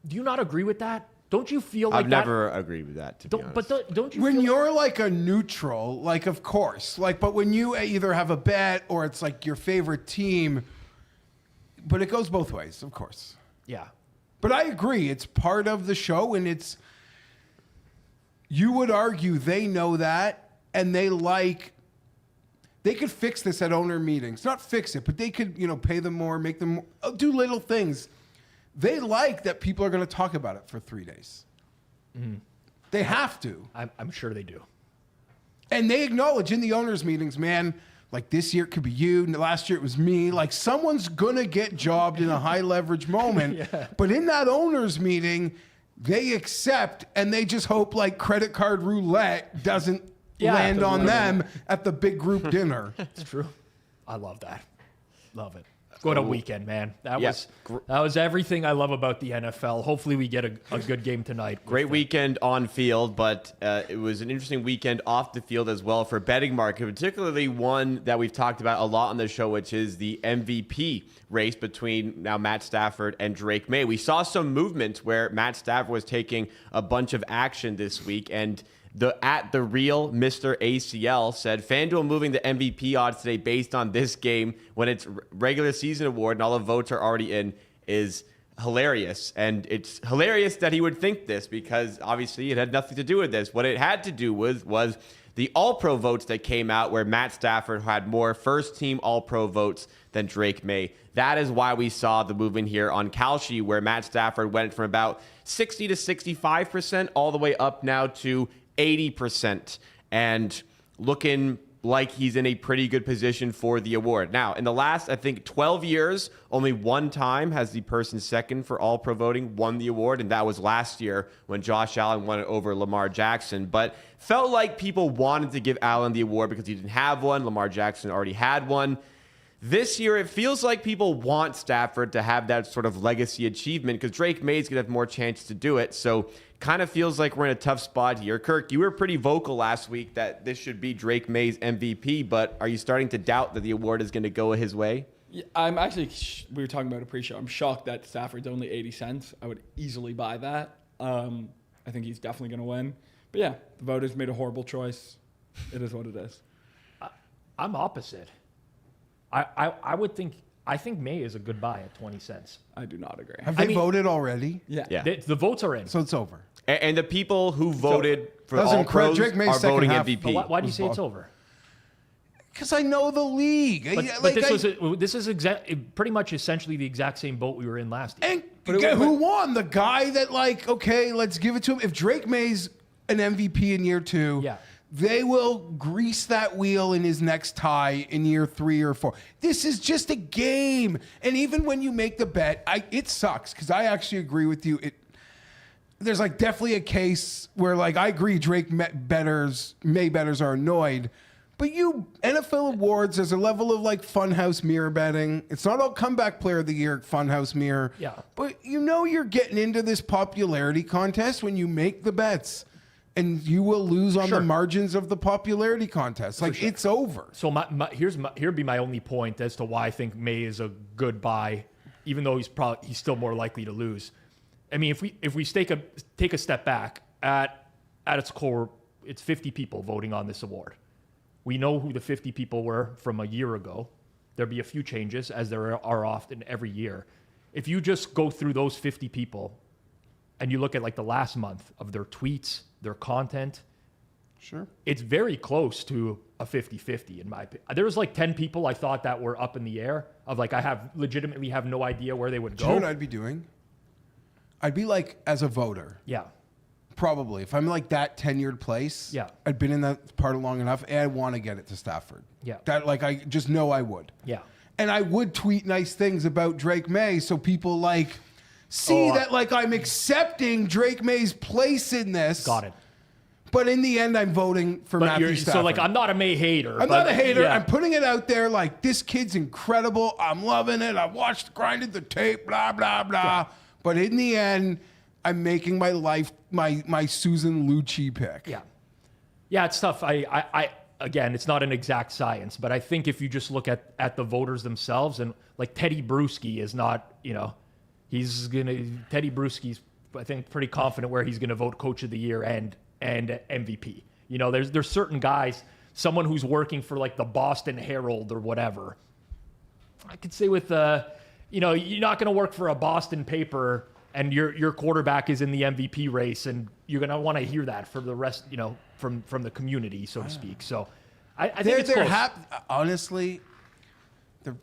Do you not agree with that? Don't you feel like I've never agreed with that, to be honest. But don't you When feel you're like a neutral, like of course, like but when you either have a bet or it's like your favorite team, but it goes both ways, of course. yeah. But I agree, it's part of the show, and it's. You would argue they know that, and they could fix this at owner meetings. Not fix it, but they could, pay them more, make them do little things. They like that people are going to talk about it for 3 days. They have to. I'm sure they do. And they acknowledge in the owners' meetings, man, like this year it could be you, and last year it was me. Like someone's going to get jobbed in a high leverage moment. Yeah. But in that owners' meeting, they accept and they just hope like credit card roulette doesn't land on them at the big group dinner. It's true. I love that. Love it. What a weekend, man. That Yeah. was everything I love about the NFL. Hopefully we get a good game tonight. Great weekend on field, but it was an interesting weekend off the field as well for betting market, particularly one that we've talked about a lot on the show, which is the MVP race between now Matt Stafford and Drake May. We saw some movement where Matt Stafford was taking a bunch of action this week, and the real Mr. ACL said FanDuel moving the MVP odds today based on this game when it's regular season award and all the votes are already in is hilarious. And it's hilarious that he would think this because obviously it had nothing to do with this. What it had to do with was the All-Pro votes that came out where Matt Stafford had more first-team All-Pro votes than Drake May. That is why we saw the movement here on Kalshi where Matt Stafford went from about 60 to 65% all the way up now to 80% and looking like he's in a pretty good position for the award. Now, in the last, I think, 12 years, only one time has the person second for All-Pro voting won the award, and that was last year when Josh Allen won it over Lamar Jackson. But felt like people wanted to give Allen the award because he didn't have one. Lamar Jackson already had one. This year, it feels like people want Stafford to have that sort of legacy achievement because Drake May's going to have more chance to do it. So kind of feels like we're in a tough spot here. Kirk, you were pretty vocal last week that this should be Drake May's MVP, but are you starting to doubt that the award is going to go his way? Yeah, I'm actually, we were talking about a pre-show. I'm shocked that Stafford's only 80 cents. I would easily buy that. I think he's definitely going to win. But yeah, the voters made a horrible choice. It is what it is. I'm opposite. I would think, I think May is a good buy at 20 cents. I do not agree. Have they voted already? Yeah. The votes are in. So it's over. And the people who voted for Doesn't all pros Drake May's are second voting half- MVP. But why do you say it's over? Because I know the league. But this is pretty much essentially the exact same boat we were in last year. And who won? The guy that okay, let's give it to him. If Drake May's an MVP in year 2, Yeah. they will grease that wheel in his next tie in year 3 or 4. This is just a game. And even when you make the bet, it sucks because I actually agree with you. There's definitely a case where I agree Drake May bettors are annoyed. But you NFL NFL awards, there's a level of like funhouse mirror betting. It's not all comeback player of the year, funhouse mirror. Yeah. But you know you're getting into this popularity contest when you make the bets. And you will lose on the margins of the popularity contest. Like, it's over. So here'd be my only point as to why I think May is a good buy, even though he's still more likely to lose. I mean, if we take a step back, at its core, it's 50 people voting on this award. We know who the 50 people were from a year ago. There'll be a few changes, as there are often every year. If you just go through those 50 people and you look at like the last month of their tweets, their content, sure, it's very close to a 50-50 in my opinion. There was like 10 people I thought that were up in the air of like, legitimately have no idea where they would go. Do you know what I'd be doing? I'd be like, as a voter. Yeah. Probably. If I'm like that tenured place, Yeah. I'd been in that part long enough, and I want to get it to Stafford. Yeah. That, like, I just know I would. Yeah. And I would tweet nice things about Drake May so people, like, see that, like, I'm accepting Drake May's place in this. Got it. But in the end, I'm voting for Matthew Stafford. So, like, I'm not a May hater. I'm not a hater. Yeah. I'm putting it out there like, this kid's incredible. I'm loving it. I've grinded the tape, blah, blah, blah. Yeah. But in the end, I'm making my life my Susan Lucci pick. Yeah. Yeah, it's tough. I again, it's not an exact science, but I think if you just look at the voters themselves, and like Teddy Bruschi is not, Teddy Bruschi's, I think, pretty confident where he's going to vote Coach of the Year and MVP. There's certain guys, someone who's working for like the Boston Herald or whatever. I could say with, you're not going to work for a Boston paper and your quarterback is in the MVP race, and you're going to want to hear that for the rest, from the community, so to speak. So I think it's close. Honestly,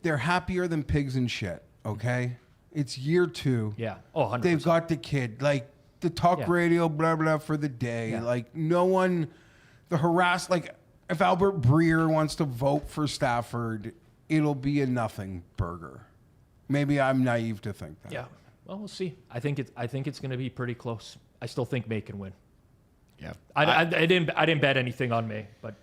they're happier than pigs in shit, okay? It's year 2. Yeah. Oh, 100%. They've got the kid. Like, the talk radio, blah, blah, for the day. Yeah. Like, no one, like, if Albert Breer wants to vote for Stafford, it'll be a nothing burger. Maybe I'm naive to think that. Yeah. Well, we'll see. I think it's going to be pretty close. I still think May can win. Yeah. I didn't bet anything on May, but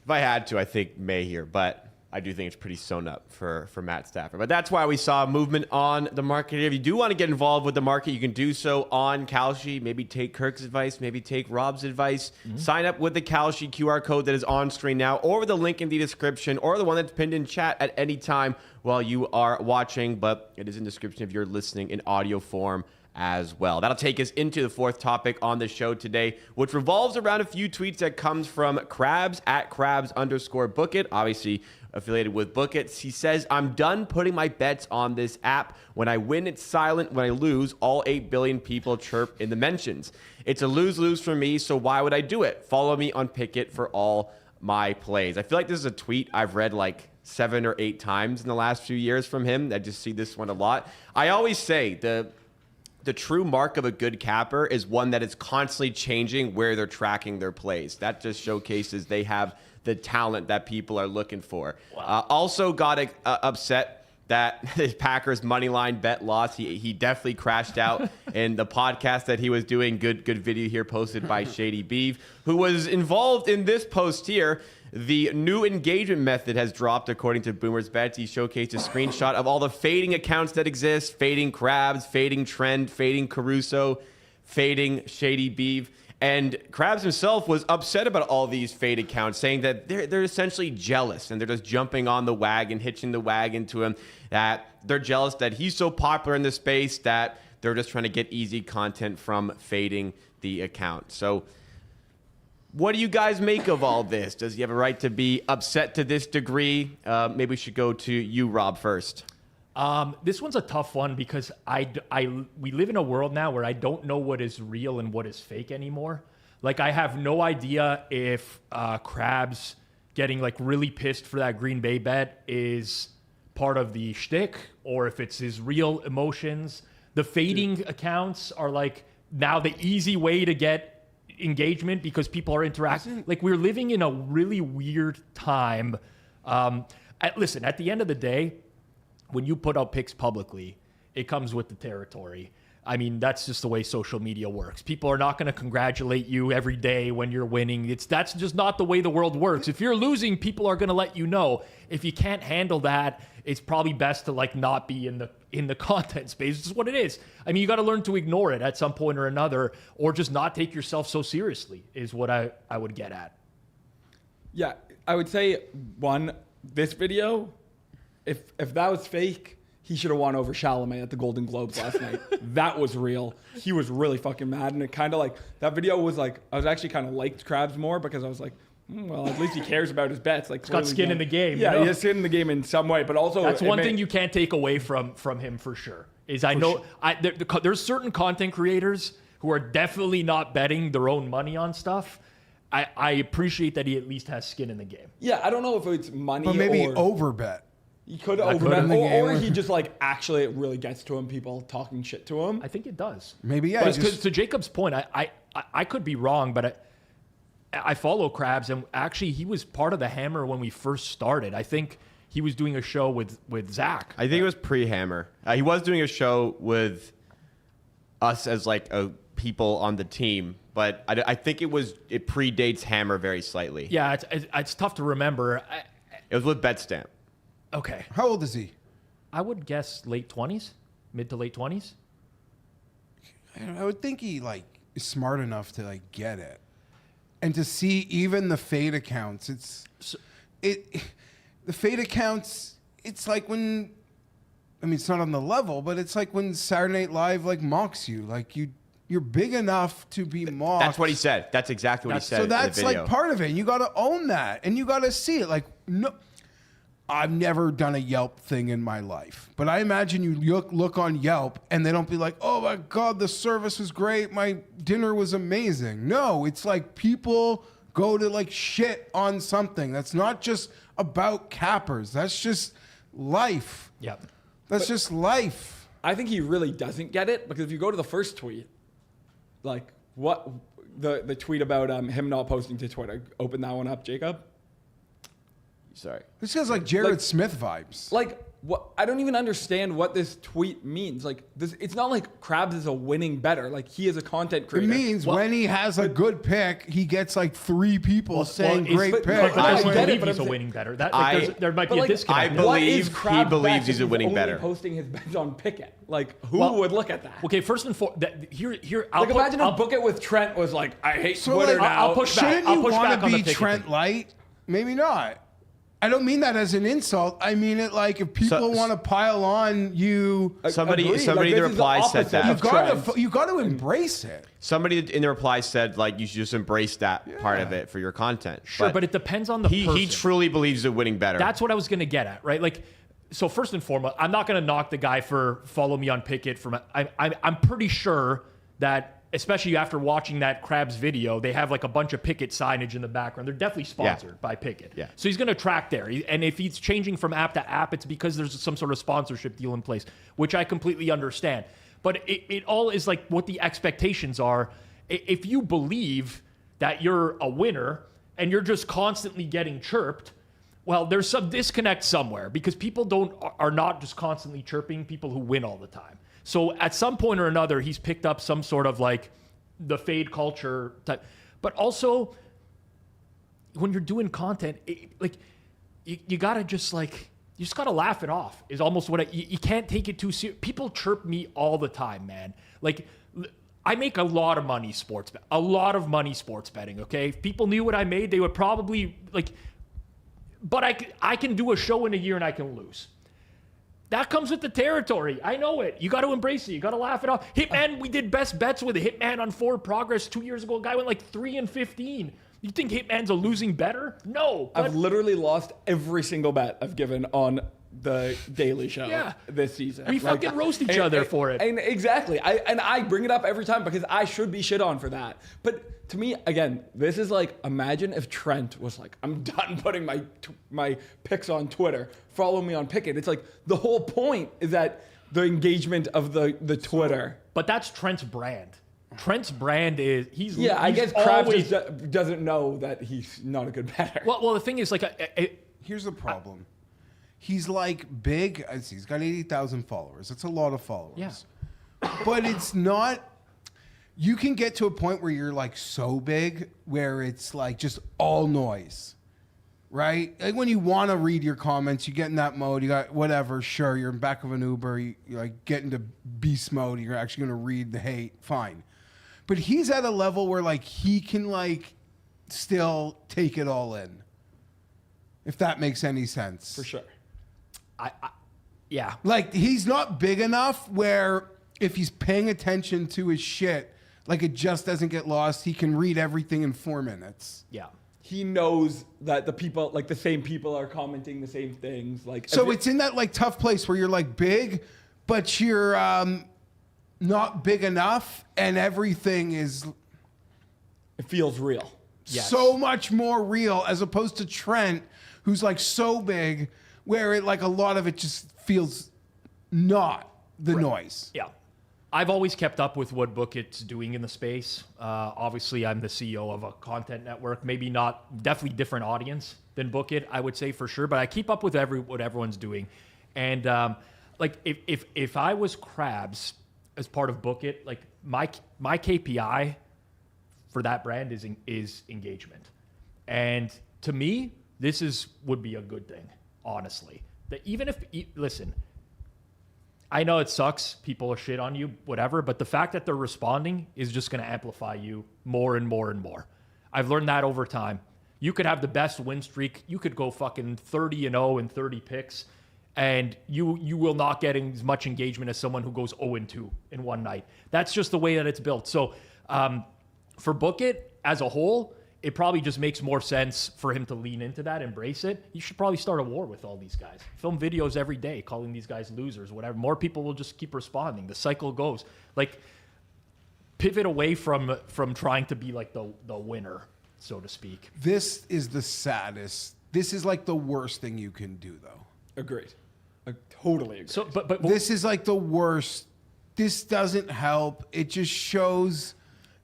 if I had to, I think May here, but I do think it's pretty sewn up for Matt Stafford. But that's why we saw movement on the market here. If you do want to get involved with the market, you can do so on Kalshi. Maybe take Kirk's advice, maybe take Rob's advice. Mm-hmm. Sign up with the Kalshi QR code that is on screen now, or the link in the description, or the one that's pinned in chat at any time while you are watching. But it is in the description if you're listening in audio form as well. That'll take us into the fourth topic on the show today, which revolves around a few tweets that comes from Krabs at Krabs_Bookit, obviously affiliated with Bookits. He says, I'm done putting my bets on this app. When I win, it's silent. When I lose, all 8 billion people chirp in the mentions. It's a lose-lose for me, so why would I do it? Follow me on Pickit for all my plays. I feel like this is a tweet I've read like 7 or 8 times in the last few years from him. I just see this one a lot. I always say the true mark of a good capper is one that is constantly changing where they're tracking their plays. That just showcases they have the talent that people are looking for. Wow. Also got upset that his Packers money line bet lost. He definitely crashed out in the podcast that he was doing. Good video here posted by Shady Beef, who was involved in this post here. The new engagement method has dropped, according to Boomer's Bets. He showcased a screenshot of all the fading accounts that exist: fading Krabs, fading Trend, fading Caruso, fading Shady Beef. And Krabs himself was upset about all these fade accounts, saying that they're essentially jealous and they're just jumping on the wagon, hitching the wagon to him, that they're jealous that he's so popular in the space that they're just trying to get easy content from fading the account. So what do you guys make of all this? Does he have a right to be upset to this degree? Maybe we should go to you, Rob, first. This one's a tough one because we live in a world now where I don't know what is real and what is fake anymore. Like, I have no idea if Krabs getting like really pissed for that Green Bay bet is part of the shtick or if it's his real emotions. The fading accounts are like now the easy way to get engagement because people are interacting. Like, we're living in a really weird time. Listen, at the end of the day, when you put out picks publicly, it comes with the territory. I mean, that's just the way social media works. People are not going to congratulate you every day when you're winning. That's just not the way the world works. If you're losing, people are going to let you know. If you can't handle that, it's probably best to like not be in the content space. It's just what it is. I mean, you got to learn to ignore it at some point or another, or just not take yourself so seriously is what I would get at. Yeah, I would say this video, if that was fake, he should have won over Chalamet at the Golden Globes last night. That was real. He was really fucking mad. And it kind of like, that video was like, I was actually kind of liked Krabs more because I was like, well, at least he cares about his bets. Like, he's got skin in the game. Yeah, you know? he has skin in the game in some way, but also that's one thing you can't take away from him for sure. Is I know there's certain content creators who are definitely not betting their own money on stuff. I appreciate that he at least has skin in the game. Yeah, I don't know if it's money But maybe or overbet. he could overbet, or he just like actually it really gets to him. People talking shit to him. I think it does. Maybe, yeah. Because to Jacob's point, I could be wrong, but I follow Krabs, and actually he was part of the Hammer when we first started. I think he was doing a show with Zach. I think it was pre-Hammer. He was doing a show with us as like people on the team, but I think it predates Hammer very slightly. Yeah, it's tough to remember. It was with Betstamp. Okay. How old is he? I would guess late 20s, mid to late 20s. I would think he like is smart enough to like get it, and to see even the fade accounts. The fade accounts. It's like when, I mean, it's not on the level, but it's like when Saturday Night Live like mocks you. Like you're big enough to be mocked. That's what he said. That's exactly what he said. So that's in the video. like part of it. You got to own that, and you got to see it. Like no. I've never done a Yelp thing in my life, but I imagine you look on Yelp and they don't be like, oh my God, the service was great. My dinner was amazing. No, it's like people go to like shit on something. That's not just about cappers. That's just life. Yep. That's just life. I think he really doesn't get it because if you go to the first tweet, like what the tweet about him not posting to Twitter, open that one up, Jacob. Sorry. This feels like Jared Smith vibes. Like, what? I don't even understand what this tweet means. Like, it's not like Krabs is a winning bettor. Like, he is a content It creator. means when he has a good pick, he gets like 3 people saying great but- pick. but I I get it, believe but he's I'm a saying- winning bettor. There might But be a like, disconnect. I what is believe Krabs' he believes bet he's a if winning only bettor. posting his bets on Pickett. Like, who Well, would look at that? Okay, first and foremost, here. I'll Like, imagine if Book It with Trent was like, I hate So Twitter like, now. I'll push back. Shouldn't I'll you push want back to on the be Pickett Trent thing. Light? Maybe not. I don't mean that as an insult. I mean it like if people want to pile on you, Somebody Agreed. in Like, the this is the reply said opposite that. of you got to embrace it. Somebody in the reply said like you should just embrace that part of it for your content. Sure, but it depends on the he person. truly believes he's a winning bettor. That's what I was going to get at, right? Like, so first and foremost, I'm not going to knock the guy for follow me on Pickett. I'm pretty sure that, especially after watching that Krabs video, they have like a bunch of Pickett signage in the background. They're definitely sponsored by Pickett. Yeah. So he's going to track there. And if he's changing from app to app, it's because there's some sort of sponsorship deal in place, which I completely understand. But it all is like what the expectations are. If you believe that you're a winner and you're just constantly getting chirped, well, there's some disconnect somewhere because people are not just constantly chirping people who win all the time. So at some point or another, he's picked up some sort of like the fade culture type. But also, when you're doing content, you gotta just like, you just gotta laugh it off. Is almost what you can't take it too serious. People chirp me all the time, man. Like, I make a lot of money sports betting. Okay, if people knew what I made, they would probably like. But I can do a show in a year and I can lose. That comes with the territory. I know it. You got to embrace it. You got to laugh it off. Hitman, we did best bets with a Hitman on Forward Progress 2 years ago. A guy went like 3-15. You think Hitman's a losing bettor? No. I've literally lost every single bet I've given on the Daily Show this season. We fucking roast each other for it. And exactly. I bring it up every time because I should be shit on for that. But to me, again, this is like, imagine if Trent was like, I'm done putting my picks on Twitter. Follow me on Pickett. It's like the whole point is that the engagement of the Twitter. But that's Trent's brand. Trent's brand is he's I he's guess Krabs always, just doesn't know that he's not a good bettor. Well, the thing is like Here's the problem. He's like big. He's got 80,000 followers. That's a lot of followers. Yeah. but it's not. You can get to a point where you're like so big where it's like just all noise, right? Like when you want to read your comments, you get in that mode. You got whatever. Sure, you're in back of an Uber. You like get into beast mode. You're actually going to read the hate. Fine, but he's at a level where like he can like still take it all in. If that makes any sense. For sure. Yeah. Like he's not big enough where if he's paying attention to his shit, like it just doesn't get lost. He can read everything in 4 minutes. Yeah. He knows that the people, like the same people, are commenting the same things. Like, So it's in that like tough place where you're like big, but you're not big enough, and everything is it feels real. Yes. so much more real as opposed to Trent, who's like so big, where it like a lot of it just feels not the noise. Yeah. I've always kept up with what Bookit's doing in the space. Obviously, I'm the CEO of a content network. Maybe not, definitely different audience than Bookit, I would say for sure. But I keep up with what everyone's doing. And like, if I was Krabs as part of Bookit, like my KPI for that brand is engagement. And to me, this would be a good thing, honestly. That even if listen. I know it sucks. People are shit on you, whatever. But the fact that they're responding is just going to amplify you more and more and more. I've learned that over time. You could have the best win streak. You could go fucking 30-0 and 30 picks, and you will not get as much engagement as someone who goes 0-2 in one night. That's just the way that it's built. So for Bookit as a whole, it probably just makes more sense for him to lean into that, embrace it. You should probably start a war with all these guys. Film videos every day calling these guys losers, whatever. More people will just keep responding. The cycle goes. Like, pivot away from trying to be like the winner, so to speak. This is the saddest. This is like the worst thing you can do, though. Agreed. I totally agree. So, but This is like the worst. This doesn't help. It just shows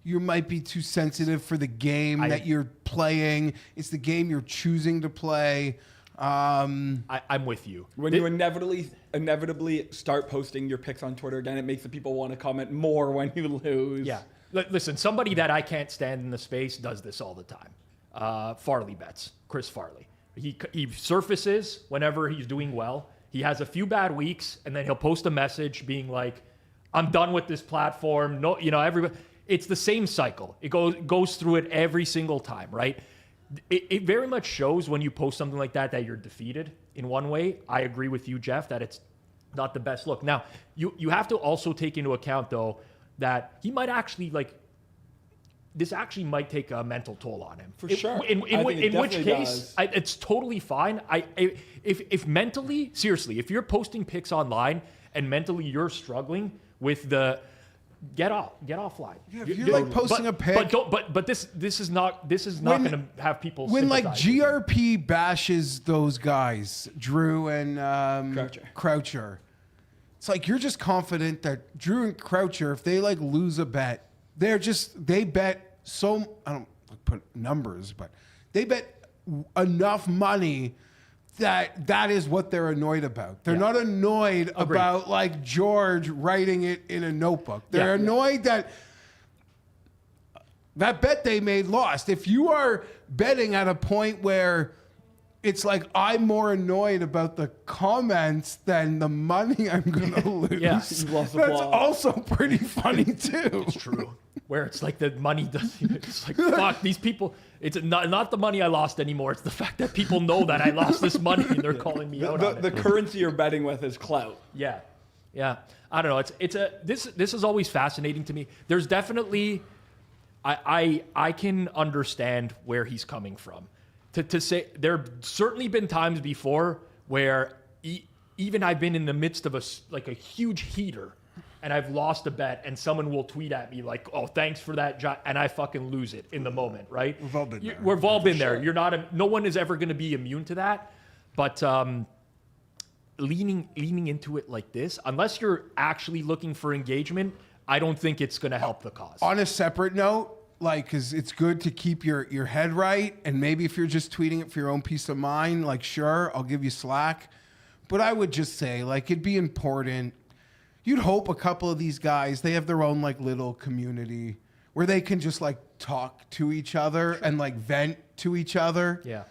you might be too sensitive for the game that you're playing. It's the game you're choosing to play. I'm with you. When you inevitably start posting your picks on Twitter again, it makes the people want to comment more when you lose. Yeah. Listen, somebody that I can't stand in the space does this all the time. Farley bets. Chris Farley. He surfaces whenever he's doing well. He has a few bad weeks, and then he'll post a message being like, "I'm done with this platform." No, everybody. It's the same cycle. It goes through it every single time, right? It very much shows when you post something like that you're defeated in one way. I agree with you, Geoff, that it's not the best look. Now, you have to also take into account, though, that he might actually, this actually might take a mental toll on him. For sure. In which case, does. it's totally fine. If mentally, seriously, if you're posting pics online and mentally you're struggling with the... Get offline. Yeah, if you're like posting a pic, but this is not going to have people. When like sympathize with GRP bashes those guys, Drew and Croucher, it's like you're just confident that Drew and Croucher, if they like lose a bet, they bet so, I don't put numbers, but they bet enough money that is what they're annoyed about. They're not annoyed about like George writing it in a notebook. They're annoyed that bet they made lost. If you are betting at a point where it's like I'm more annoyed about the comments than the money I'm going to lose, that's also pretty funny too. It's true. Where it's like the money doesn't. It's like fuck these people. It's not the money I lost anymore. It's the fact that people know that I lost this money and they're calling me out on it. The currency you're betting with is clout. Yeah. I don't know. This is always fascinating to me. There's definitely, I can understand where he's coming from. To say there have certainly been times before where even I've been in the midst of a huge heater. And I've lost a bet, and someone will tweet at me like, "Oh, thanks for that," and I fucking lose it in the moment, right? We've all been there. We've all been there. No one is ever going to be immune to that. But leaning into it like this, unless you're actually looking for engagement, I don't think it's going to help the cause. On a separate note, because it's good to keep your head right, and maybe if you're just tweeting it for your own peace of mind, sure, I'll give you slack. But I would just say, it'd be important. you'd hope a couple of these guys, they have their own like little community where they can just like talk to each other and like vent to each other. Yeah.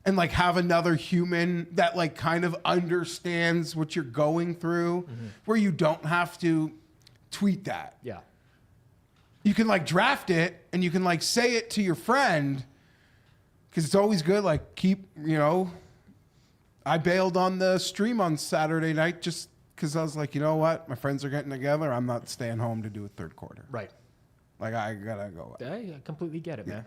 And like have another human that like kind of understands what you're going through, where you don't have to tweet that. Yeah. You can like draft it and you can like say it to your friend, because it's always good. Like I bailed on the stream on Saturday night just because I was like, you know what? My friends are getting together. I'm not staying home to do a third quarter. Right. Like I gotta go. I completely get it, man.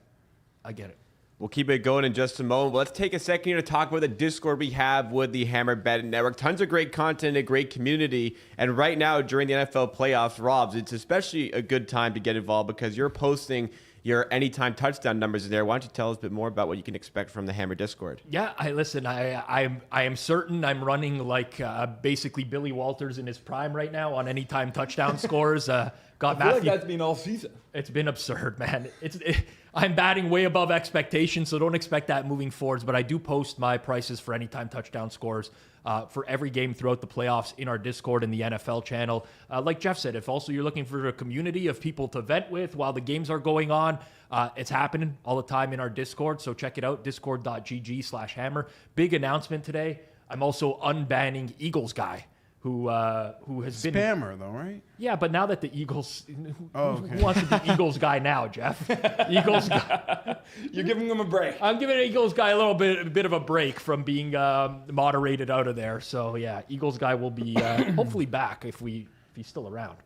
I get it. We'll keep it going in just a moment. Let's take a second here to talk about the Discord we have with the Hammer Betting Network. Tons of great content, a great community. And right now, during the NFL playoffs, Robs, it's especially a good time to get involved because you're posting your anytime touchdown numbers in there. Why don't you tell us a bit more about what you can expect from the Hammer Discord? Yeah, I am certain I'm running like basically Billy Walters in his prime right now on anytime touchdown scores. I feel like that's been all season. It's been absurd, man. I'm batting way above expectations, so don't expect that moving forwards. But I do post my prices for anytime touchdown scores for every game throughout the playoffs in our Discord and the NFL channel. Like Geoff said, if also you're looking for a community of people to vent with while the games are going on, it's happening all the time in our Discord. So check it out, discord.gg/hammer. Big announcement today. I'm also unbanning Eagles Guy, who has been Spammer though, right? Yeah, but now that the Eagles, okay. who wants to be Eagles Guy now, Geoff? Eagles Guy. You're giving them a break. I'm giving Eagles Guy a bit of a break from being moderated out of there. So yeah, Eagles Guy will be hopefully back if he's still around.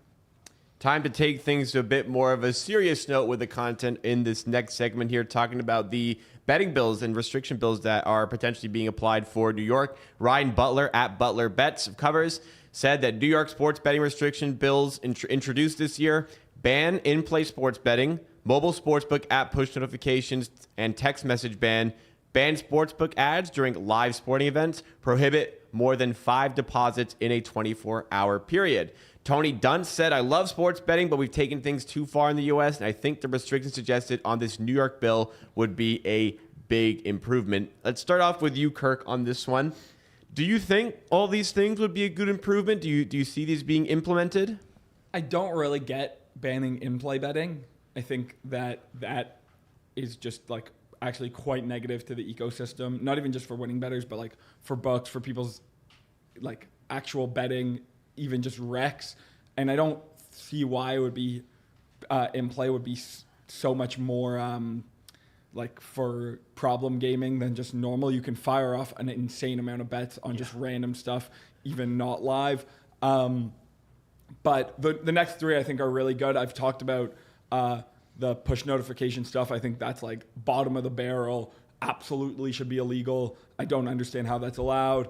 Time to take things to a bit more of a serious note with the content in this next segment here, talking about the betting bills and restriction bills that are potentially being applied for New York. Ryan Butler at Butler Bets covers said that New York sports betting restriction bills introduced this year ban in-play sports betting, mobile sportsbook app push notifications, and text message ban sportsbook ads during live sporting events, prohibit more than 5 deposits in a 24-hour period. Tony Dunn said, I love sports betting, but we've taken things too far in the U.S., and I think the restrictions suggested on this New York bill would be a big improvement. Let's start off with you, Kirk, on this one. Do you think all these things would be a good improvement? Do you see these being implemented? I don't really get banning in-play betting. I think that is just like actually quite negative to the ecosystem, not even just for winning bettors, but like for books, for people's like actual betting, even just recs. And I don't see why it would be in-play would be so much more like for problem gaming than just normal. You can fire off an insane amount of bets on just random stuff, even not live. But the next three I think are really good. I've talked about the push notification stuff. I think that's like bottom of the barrel, absolutely should be illegal. I don't understand how that's allowed.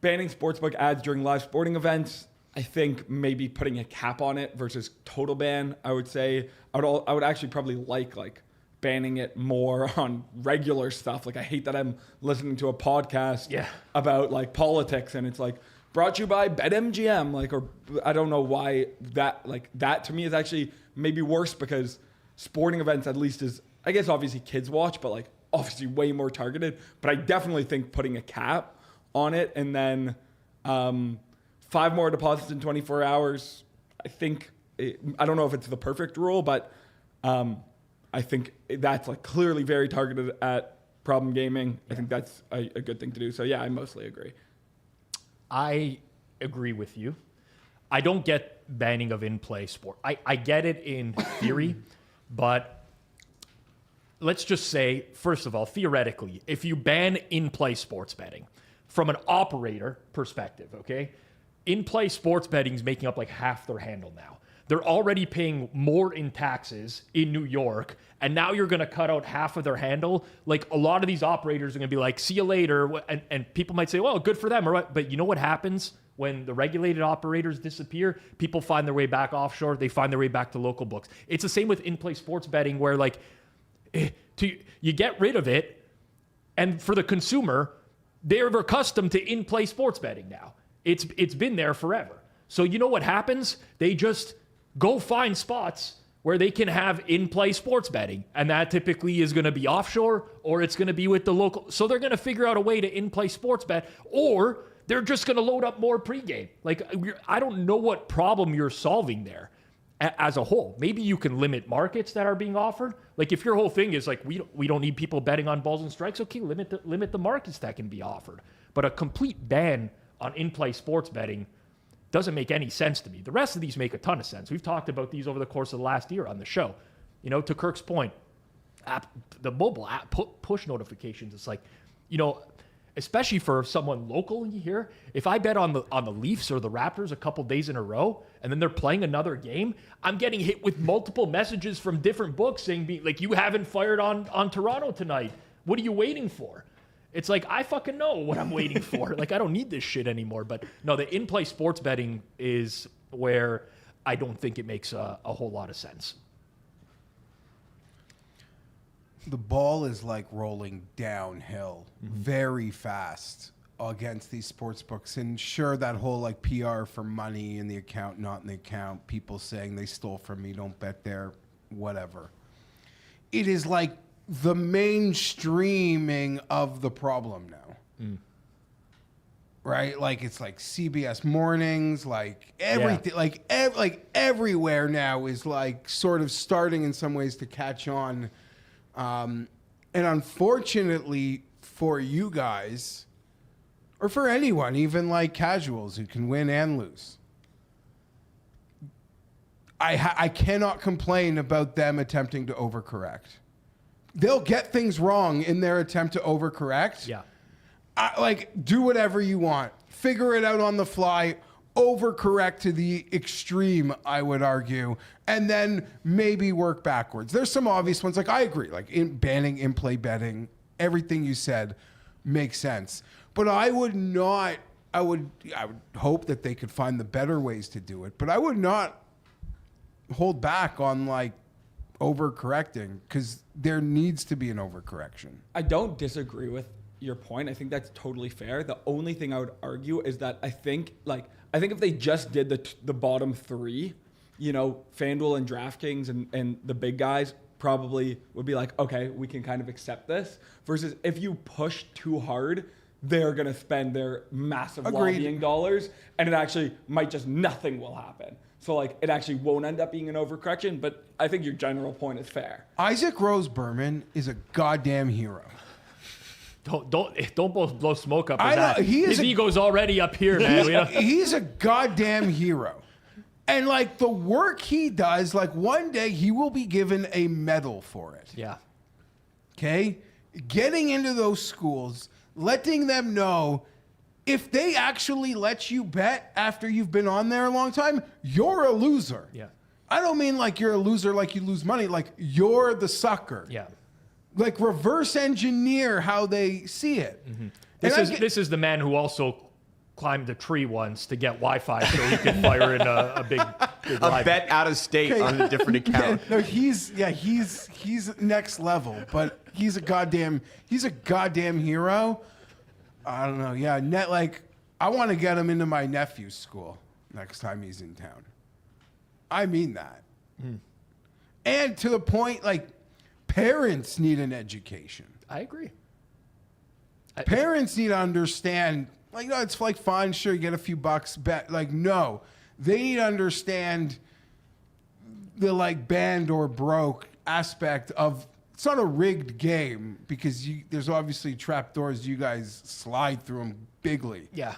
Banning sportsbook ads during live sporting events, I think maybe putting a cap on it versus total ban, I would say. I would actually probably like banning it more on regular stuff. Like I hate that I'm listening to a podcast about like politics and it's like brought to you by BetMGM, like, or I don't know why that to me is actually maybe worse because sporting events at least is, I guess obviously kids watch, but like obviously way more targeted. But I definitely think putting a cap on it and then 5 more deposits in 24 hours, I think, I don't know if it's the perfect rule, but I think that's like clearly very targeted at problem gaming. I think that's a good thing to do. So yeah, I mostly agree. I agree with you. I don't get banning of in-play sport. I get it in theory, but let's just say, first of all, theoretically, if you ban in-play sports betting from an operator perspective, okay, in-play sports betting is making up like half their handle now. They're already paying more in taxes in New York, and now you're going to cut out half of their handle. Like a lot of these operators are going to be like, see you later. And people might say, well, good for them. Or what? But you know what happens when the regulated operators disappear? People find their way back offshore. They find their way back to local books. It's the same with in-play sports betting where like you get rid of it. And for the consumer, they're accustomed to in-play sports betting now. It's been there forever. So you know what happens? They just go find spots where they can have in-play sports betting. And that typically is going to be offshore or it's going to be with the local. So they're going to figure out a way to in-play sports bet, or they're just going to load up more pregame. Like, I don't know what problem you're solving there as a whole. Maybe you can limit markets that are being offered. Like, if your whole thing is like, we don't need people betting on balls and strikes, okay, limit the markets that can be offered. But a complete ban on in-play sports betting doesn't make any sense to me. The rest of these make a ton of sense. We've talked about these over the course of the last year on the show. You know, to Kirk's point, the mobile app push notifications, it's like, you know, especially for someone local here, if I bet on the Leafs or the Raptors a couple days in a row and then they're playing another game, I'm getting hit with multiple messages from different books saying, like, you haven't fired on Toronto tonight. What are you waiting for? It's like, I fucking know what I'm waiting for. Like, I don't need this shit anymore. But no, the in-play sports betting is where I don't think it makes a whole lot of sense. The ball is like rolling downhill very fast against these sports books. And sure, that whole like PR for money in the account, not in the account, people saying they stole from me, don't bet there, whatever. It is like the mainstreaming of the problem now. Right? Like, it's like CBS Mornings, like everything, like everywhere now is like sort of starting in some ways to catch on. And unfortunately for you guys, or for anyone, even like casuals who can win and lose, I cannot complain about them attempting to overcorrect. They'll get things wrong in their attempt to overcorrect. Yeah. Do whatever you want. Figure it out on the fly. Overcorrect to the extreme, I would argue, and then maybe work backwards. There's some obvious ones. Like, I agree. Like, banning in-play betting, everything you said makes sense. But I would hope that they could find the better ways to do it. But I would not hold back on, like, overcorrecting, because there needs to be an overcorrection. I don't disagree with your point. I think that's totally fair. The only thing I would argue is that I think if they just did the bottom three, you know, FanDuel and DraftKings and the big guys probably would be like, okay, we can kind of accept this. Versus if you push too hard, they're going to spend their massive lobbying dollars, and it actually might just nothing will happen. So, like, it actually won't end up being an overcorrection, but I think your general point is fair. Isaac Rose Berman is a goddamn hero. Don't both blow smoke up his ass. His ego's already up here, man. He's a goddamn hero. And, like, the work he does, like, one day he will be given a medal for it. Yeah. Okay? Getting into those schools, letting them know if they actually let you bet after you've been on there a long time, you're a loser. Yeah. I don't mean like you're a loser like you lose money, like you're the sucker. Yeah. Like, reverse engineer how they see it. Mm-hmm. This is the man who also climbed a tree once to get Wi-Fi so he could fire in a big live bet out of state on a different account. No, he's next level, but he's a goddamn hero. I don't know. Yeah, I want to get him into my nephew's school next time he's in town. I mean that. And to the point, like, parents need an education. I agree. Parents need to understand, like, no, it's like, fine, sure, you get a few bucks, bet. Like, no, they need to understand the, like, banned or broke aspect of, it's not a rigged game, because there's obviously trapdoors, you guys slide through them bigly. Yeah.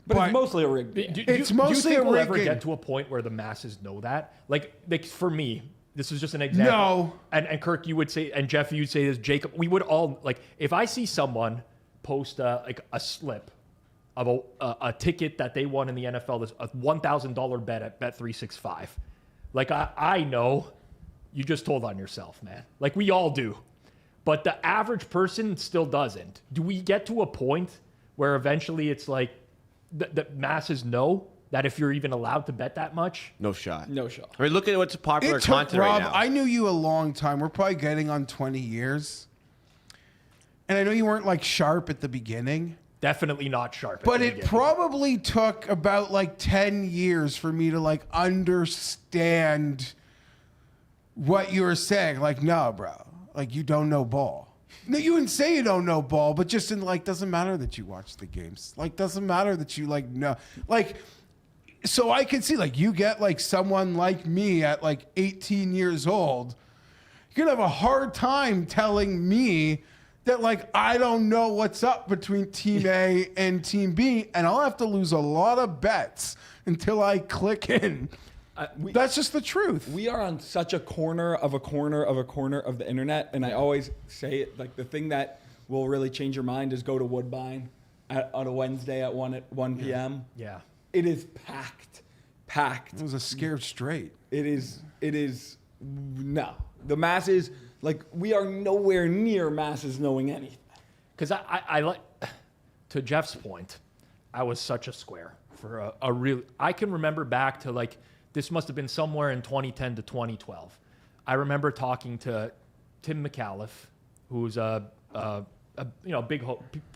But it's mostly a rigged game. Do you think we'll ever get to a point where the masses know that? Like for me, this is just an example. No. And Kirk, you would say, and Geoff, you'd say this, Jacob, we would all, like, if I see someone post a slip of a ticket that they won in the NFL, this a $1,000 bet at Bet365, like, I know you just told on yourself, man. Like, we all do. But the average person still doesn't. Do we get to a point where eventually it's like the masses know that if you're even allowed to bet that much? No shot. No shot. I mean, look at what's popular content Rob, right now. I knew you a long time. We're probably getting on 20 years. And I know you weren't, like, sharp at the beginning. Definitely not sharp. But it probably took about, like, 10 years for me to, like, understand what you were saying. Like, no, bro. Like, you don't know ball. No, you wouldn't say you don't know ball, but just in like, doesn't matter that you watch the games. Like, doesn't matter that you like know. Like, so I could see like you get like someone like me at like 18 years old, you're gonna have a hard time telling me that like I don't know what's up between Team A and Team B, and I'll have to lose a lot of bets until I click in. That's just the truth. We are on such a corner of the internet, and I always say it, like the thing that will really change your mind is go to Woodbine on a Wednesday at 1 p.m. Yeah. It is packed. It was a scared straight. It is no. The masses, like we are nowhere near masses knowing anything. Because I like, to Jeff's point, I was such a square for a real, I can remember back to like, this must have been somewhere in 2010 to 2012. I remember talking to Tim McAuliffe, who's a big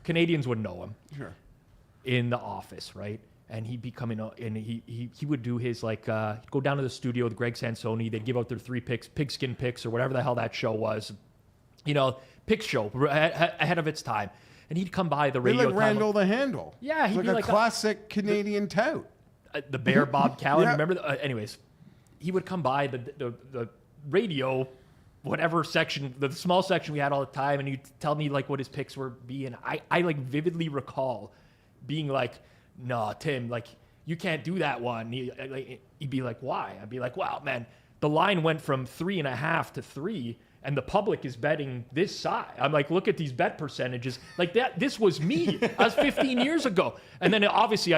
Canadians would know him. Sure. In the office, right? And he'd be coming out, and he would do his like go down to the studio with Greg Sansoni. They'd give out their 3 picks, pigskin picks, or whatever the hell that show was. Pick show ahead of its time. And he'd come by the radio. Like Randall the Handle. Yeah, he'd like be a like classic Canadian tout. The Bear Bob Callan. Yeah. Remember? Anyways, he would come by the radio, whatever section, the small section we had all the time, and he'd tell me like what his picks were being. I like vividly recall being like, "No, Tim, like you can't do that one." He'd be like, "Why?" I'd be like, "Wow, man, the line went from 3.5 to 3." And the public is betting this side. I'm like, look at these bet percentages. Like that, this was me. I was 15 years ago. And then obviously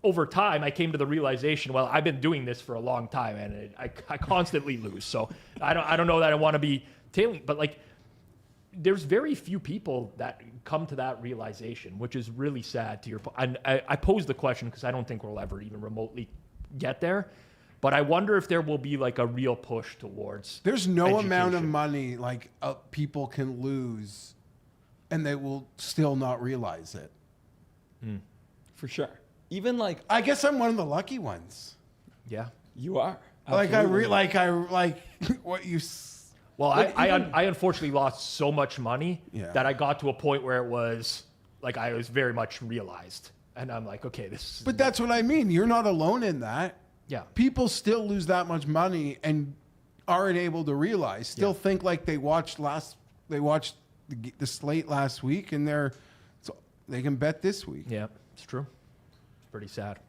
over time, I came to the realization, well, I've been doing this for a long time, and I constantly lose. So I don't know that I want to be tailing, but like, there's very few people that come to that realization, which is really sad. To your point, and I posed the question because I don't think we'll ever even remotely get there. But I wonder if there will be like a real push towards. There's no education. amount of money like people can lose, and they will still not realize it. For sure. Even like I guess I'm one of the lucky ones. Yeah, you are. Like I like what you. Well, like I unfortunately lost so much money Yeah. that I got to a point where it was like I was very much realized, and I'm like, okay, this. But that's what I mean. You're not alone in that. Yeah. People still lose that much money and aren't able to realize. Still think like they watched the slate last week, and they can bet this week. Yeah, it's true. It's pretty sad.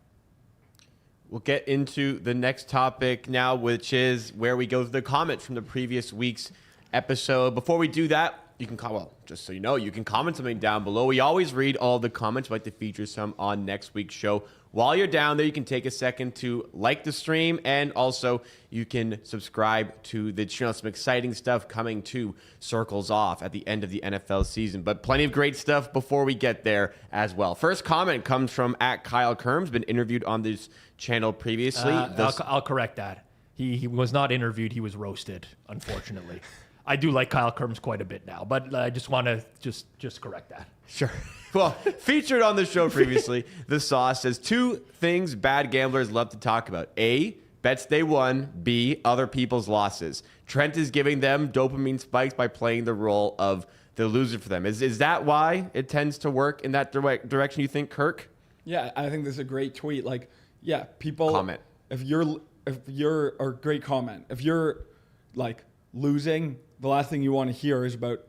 We'll get into the next topic now, which is where we go to the comments from the previous week's episode. Before we do that, you can just so you know, you can comment something down below. We always read all the comments. We like to feature some on next week's show. While you're down there, you can take a second to like the stream, and also you can subscribe to the channel. Some exciting stuff coming to Circles Off at the end of the NFL season, but plenty of great stuff before we get there as well. First comment comes from @Kyle Kerms, been interviewed on this channel previously. I'll correct that. He was not interviewed. He was roasted, unfortunately. I do like Kyle Kerms quite a bit now, but I just want to just correct that. Sure. Well, featured on the show previously, The Sauce says 2 things bad gamblers love to talk about. A, bets they won. B, other people's losses. Trent is giving them dopamine spikes by playing the role of the loser for them. Is that why it tends to work in that direction, you think, Kirk? Yeah, I think this is a great tweet. Like, yeah, people Comment. If you're or great comment. If you're like losing, the last thing you want to hear is about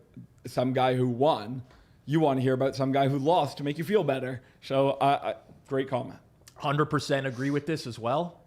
some guy who won. You want to hear about some guy who lost to make you feel better. So, great comment. 100% agree with this as well.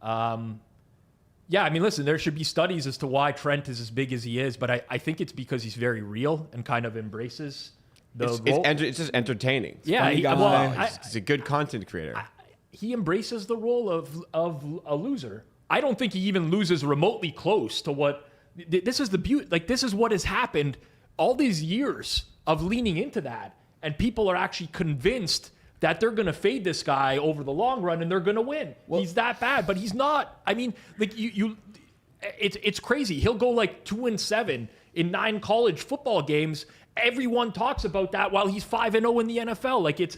Yeah, I mean, listen, there should be studies as to why Trent is as big as he is, but I think it's because he's very real and kind of embraces the role. It's just entertaining. Yeah, He's a good content creator. He embraces the role of a loser. I don't think he even loses remotely close to what. This is the beauty. Like, this is what has happened all these years of leaning into that, and people are actually convinced that they're going to fade this guy over the long run and they're going to win. Well, he's that bad, but he's not. I mean, like it's crazy. He'll go like 2-7 in 9 college football games. Everyone talks about that while he's 5-0 in the NFL. Like it's.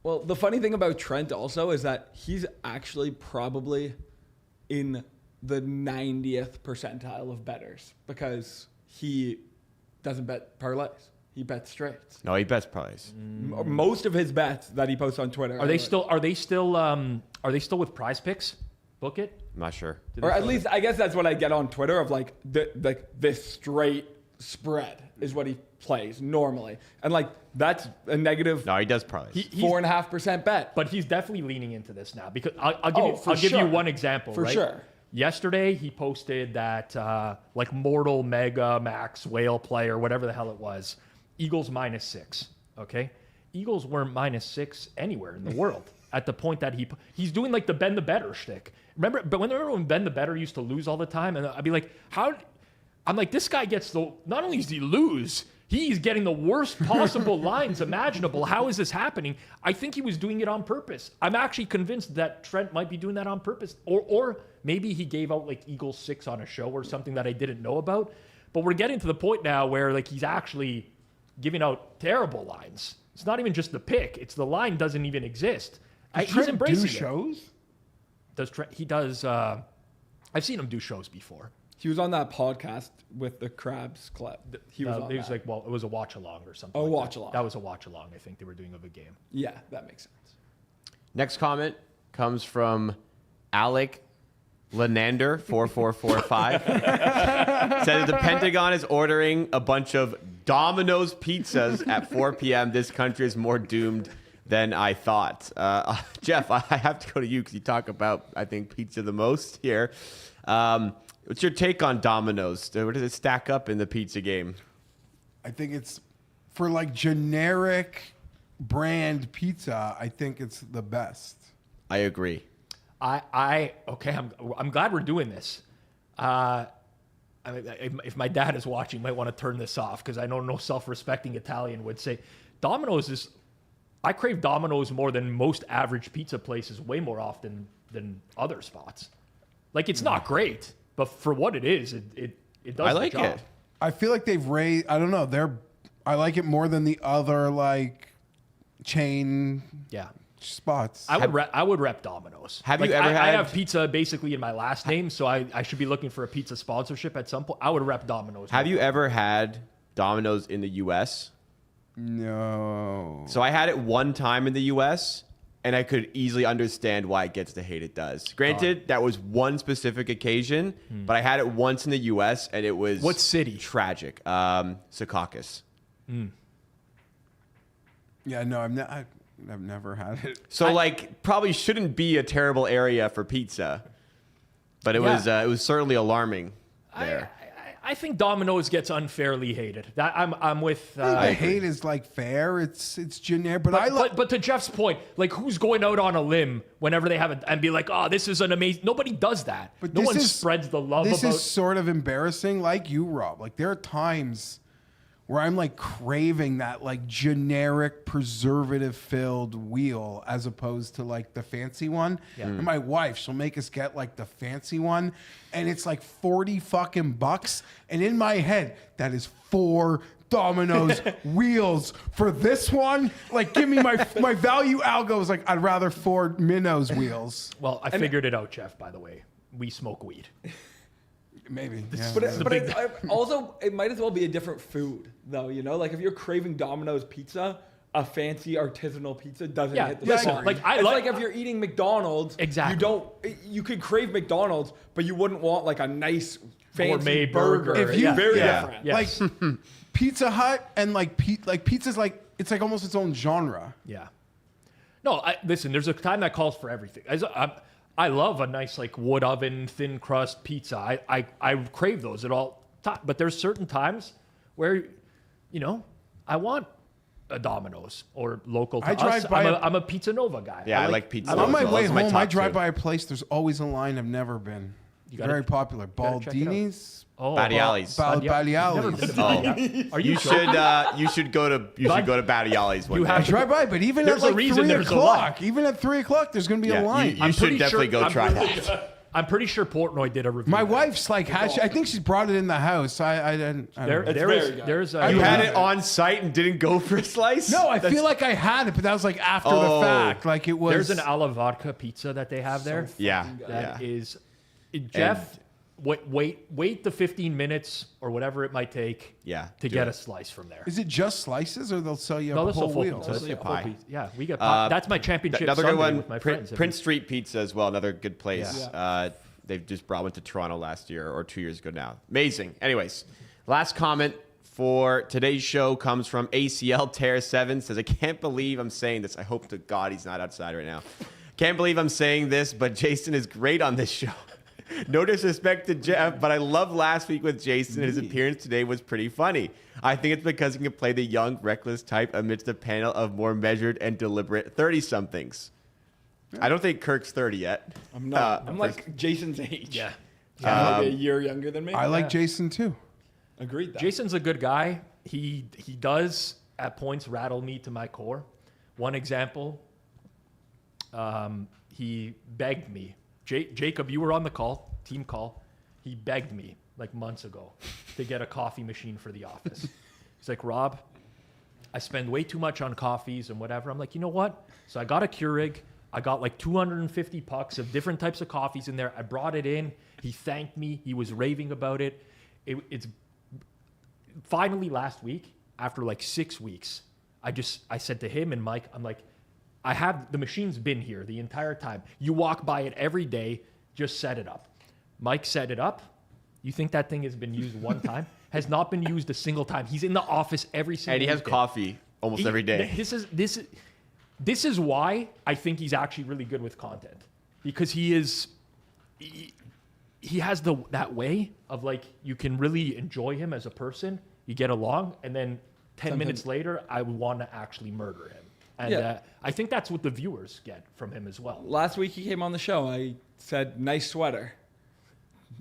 Well, the funny thing about Trent also is that he's actually probably in the 90th percentile of bettors because he doesn't bet parlays. He bets straights. No, he bets parlays. Most of his bets that he posts on Twitter Are they still with Prize Picks? Book it. I'm not sure. Or at least I guess that's what I get on Twitter of like this straight spread is what he plays normally, and like that's a negative. No, he does parlays. 4.5% bet. But he's definitely leaning into this now because I'll for give you sure. one example. For right? sure. Yesterday he posted that like mortal mega max whale player, whatever the hell it was, Eagles -6. Okay, Eagles weren't -6 anywhere in the world at the point that he's doing like the Ben the Better shtick. Remember when Ben the Better used to lose all the time, and I'd be like, how? I'm like, this guy gets not only does he lose, he's getting the worst possible lines imaginable. How is this happening? I think he was doing it on purpose. I'm actually convinced that Trent might be doing that on purpose. Or maybe he gave out like Eagles 6 on a show or something that I didn't know about. But we're getting to the point now where like he's actually giving out terrible lines. It's not even just the pick. It's the line doesn't even exist. He's embracing shows? Does Trent? He does. I've seen him do shows before. He was on that podcast with the Crabs Club. He was on that. Like, well, it was a watch along or something. Oh, like watch that. along. That was a watch along. I think they were doing of a game. Yeah, that makes sense. Next comment comes from Alec Lenander 4445. Says the Pentagon is ordering a bunch of Domino's pizzas at 4 p.m. This country is more doomed than I thought. Geoff, I have to go to you because you talk about, I think, pizza the most here. What's your take on Domino's? Where does it stack up in the pizza game? I think it's for like generic brand pizza. I think it's the best. I agree. Okay. I'm glad we're doing this. If my dad is watching, might want to turn this off because I know no self-respecting Italian would say Domino's is. I crave Domino's more than most average pizza places, way more often than other spots. Like it's not great, but for what it is, it does. I like the job. it. I feel like they've raised. I don't know. I like it more than the other like chain Yeah. spots. I would rep Domino's. Have Like, you ever I had- have pizza basically in my last name, so I should be looking for a pizza sponsorship at some point. I would rep Domino's. Have you ever had Domino's in the U.S.? No. So I had it one time in the U.S., and I could easily understand why it gets the hate it does. Granted, that was one specific occasion, but I had it once in the U.S., and it was... What city? Tragic. Secaucus. Yeah, no, I've never had it. So, probably shouldn't be a terrible area for pizza, but it was certainly alarming there. I think Domino's gets unfairly hated. That I'm with. The hate is like fair. It's generic, but to Jeff's point, like who's going out on a limb whenever they have it and be like, oh, this is an amazing. Nobody does that. But no this one is- spreads the love this about. is sort of embarrassing, like you, Rob. Like there are times where I'm like craving that like generic preservative-filled wheel as opposed to like the fancy one. Yeah. And my wife, she'll make us get like the fancy one, and it's like $40 fucking bucks. And in my head, that is 4 Domino's wheels for this one. Like, give me my value algo is like I'd rather 4 Minnows wheels. Well, I figured it out, Jeff. By the way, we smoke weed. Maybe. Yeah. But it might as well be a different food, though. You know, like if you're craving Domino's pizza, a fancy artisanal pizza doesn't hit the spot. Like It's like if you're eating McDonald's, Exactly. you could crave McDonald's, but you wouldn't want like a nice fancy Gourmet burger. If you- very Yeah. different. Yes. Like Pizza Hut and like pizza's like it's like almost its own genre. Yeah. No, listen, there's a time that calls for everything. I love a nice like wood oven, thin crust pizza. I crave those at all times. But there's certain times where, I want a Domino's or local to I drive us. by I'm a Pizza Nova guy. Yeah, I like pizza. On my Those way are my home, top I drive two. by a place. There's always a line I've never been. gotta- Very popular. gotta check it out. Baldini's. Battiali's. Baliali's. Are you You should go to Battiali's one You day. I have drive by, but even There's at a like reason 3 there's a line. o'clock, even at 3 o'clock, there's gonna be Yeah, a line. you should definitely go try that. I'm pretty sure Portnoy did a review. My of that. wife's like, I think she's brought it in the house. I didn't. I don't know. very good. There's I You a, had it on site and didn't go for a slice? No, I feel like I had it, but that was like after Oh. the fact. Like it was. there's an alla vodka pizza that they have there. Yeah. That yeah. is, Jeff. wait the 15 minutes or whatever it might take Yeah, to do get it. a slice from there. Is it just slices, or they'll sell you No, a that's a whole full wheel? pizza. Mostly a pie. Full pizza. Yeah, we get pie. That's my championship Another Sunday good one, with my friends. Prince Street Pizza as well. Another good place. Yeah. They've just brought one to Toronto last year or 2 years ago now. Amazing. Anyways, last comment for today's show comes from ACL Tear 7. Says, I can't believe I'm saying this. I hope to God he's not outside right now. Can't believe I'm saying this, but Jason is great on this show. No disrespect to Geoff, but I loved last week with Jason. His appearance today was pretty funny. I think it's because he can play the young, reckless type amidst a panel of more measured and deliberate 30-somethings. I don't think Kirk's 30 yet. I'm not. I'm like Jason's age. Yeah. Like a year younger than me. I like Jason too. Agreed. Though. Jason's a good guy. He does at points rattle me to my core. One example, he begged me. Jacob, you were on the call, team call. He begged me like months ago to get a coffee machine for the office. He's like, Rob, I spend way too much on coffees and whatever. I'm like, you know what? So I got a Keurig. I got like 250 pucks of different types of coffees in there. I brought it in. He thanked me. He was raving about it. It's finally last week, after like 6 weeks, I said to him and Mike, I'm like, the machine's been here the entire time. You walk by it every day, just set it up. Mike set it up. You think that thing has been used one time? Has not been used a single time. He's in the office every single day. And he has coffee almost every day. This is why I think he's actually really good with content, because he has that way of like, you can really enjoy him as a person. You get along, and then 10 minutes later, I want to actually murder him. And I think that's what the viewers get from him as well. Last week he came on the show. I said, nice sweater.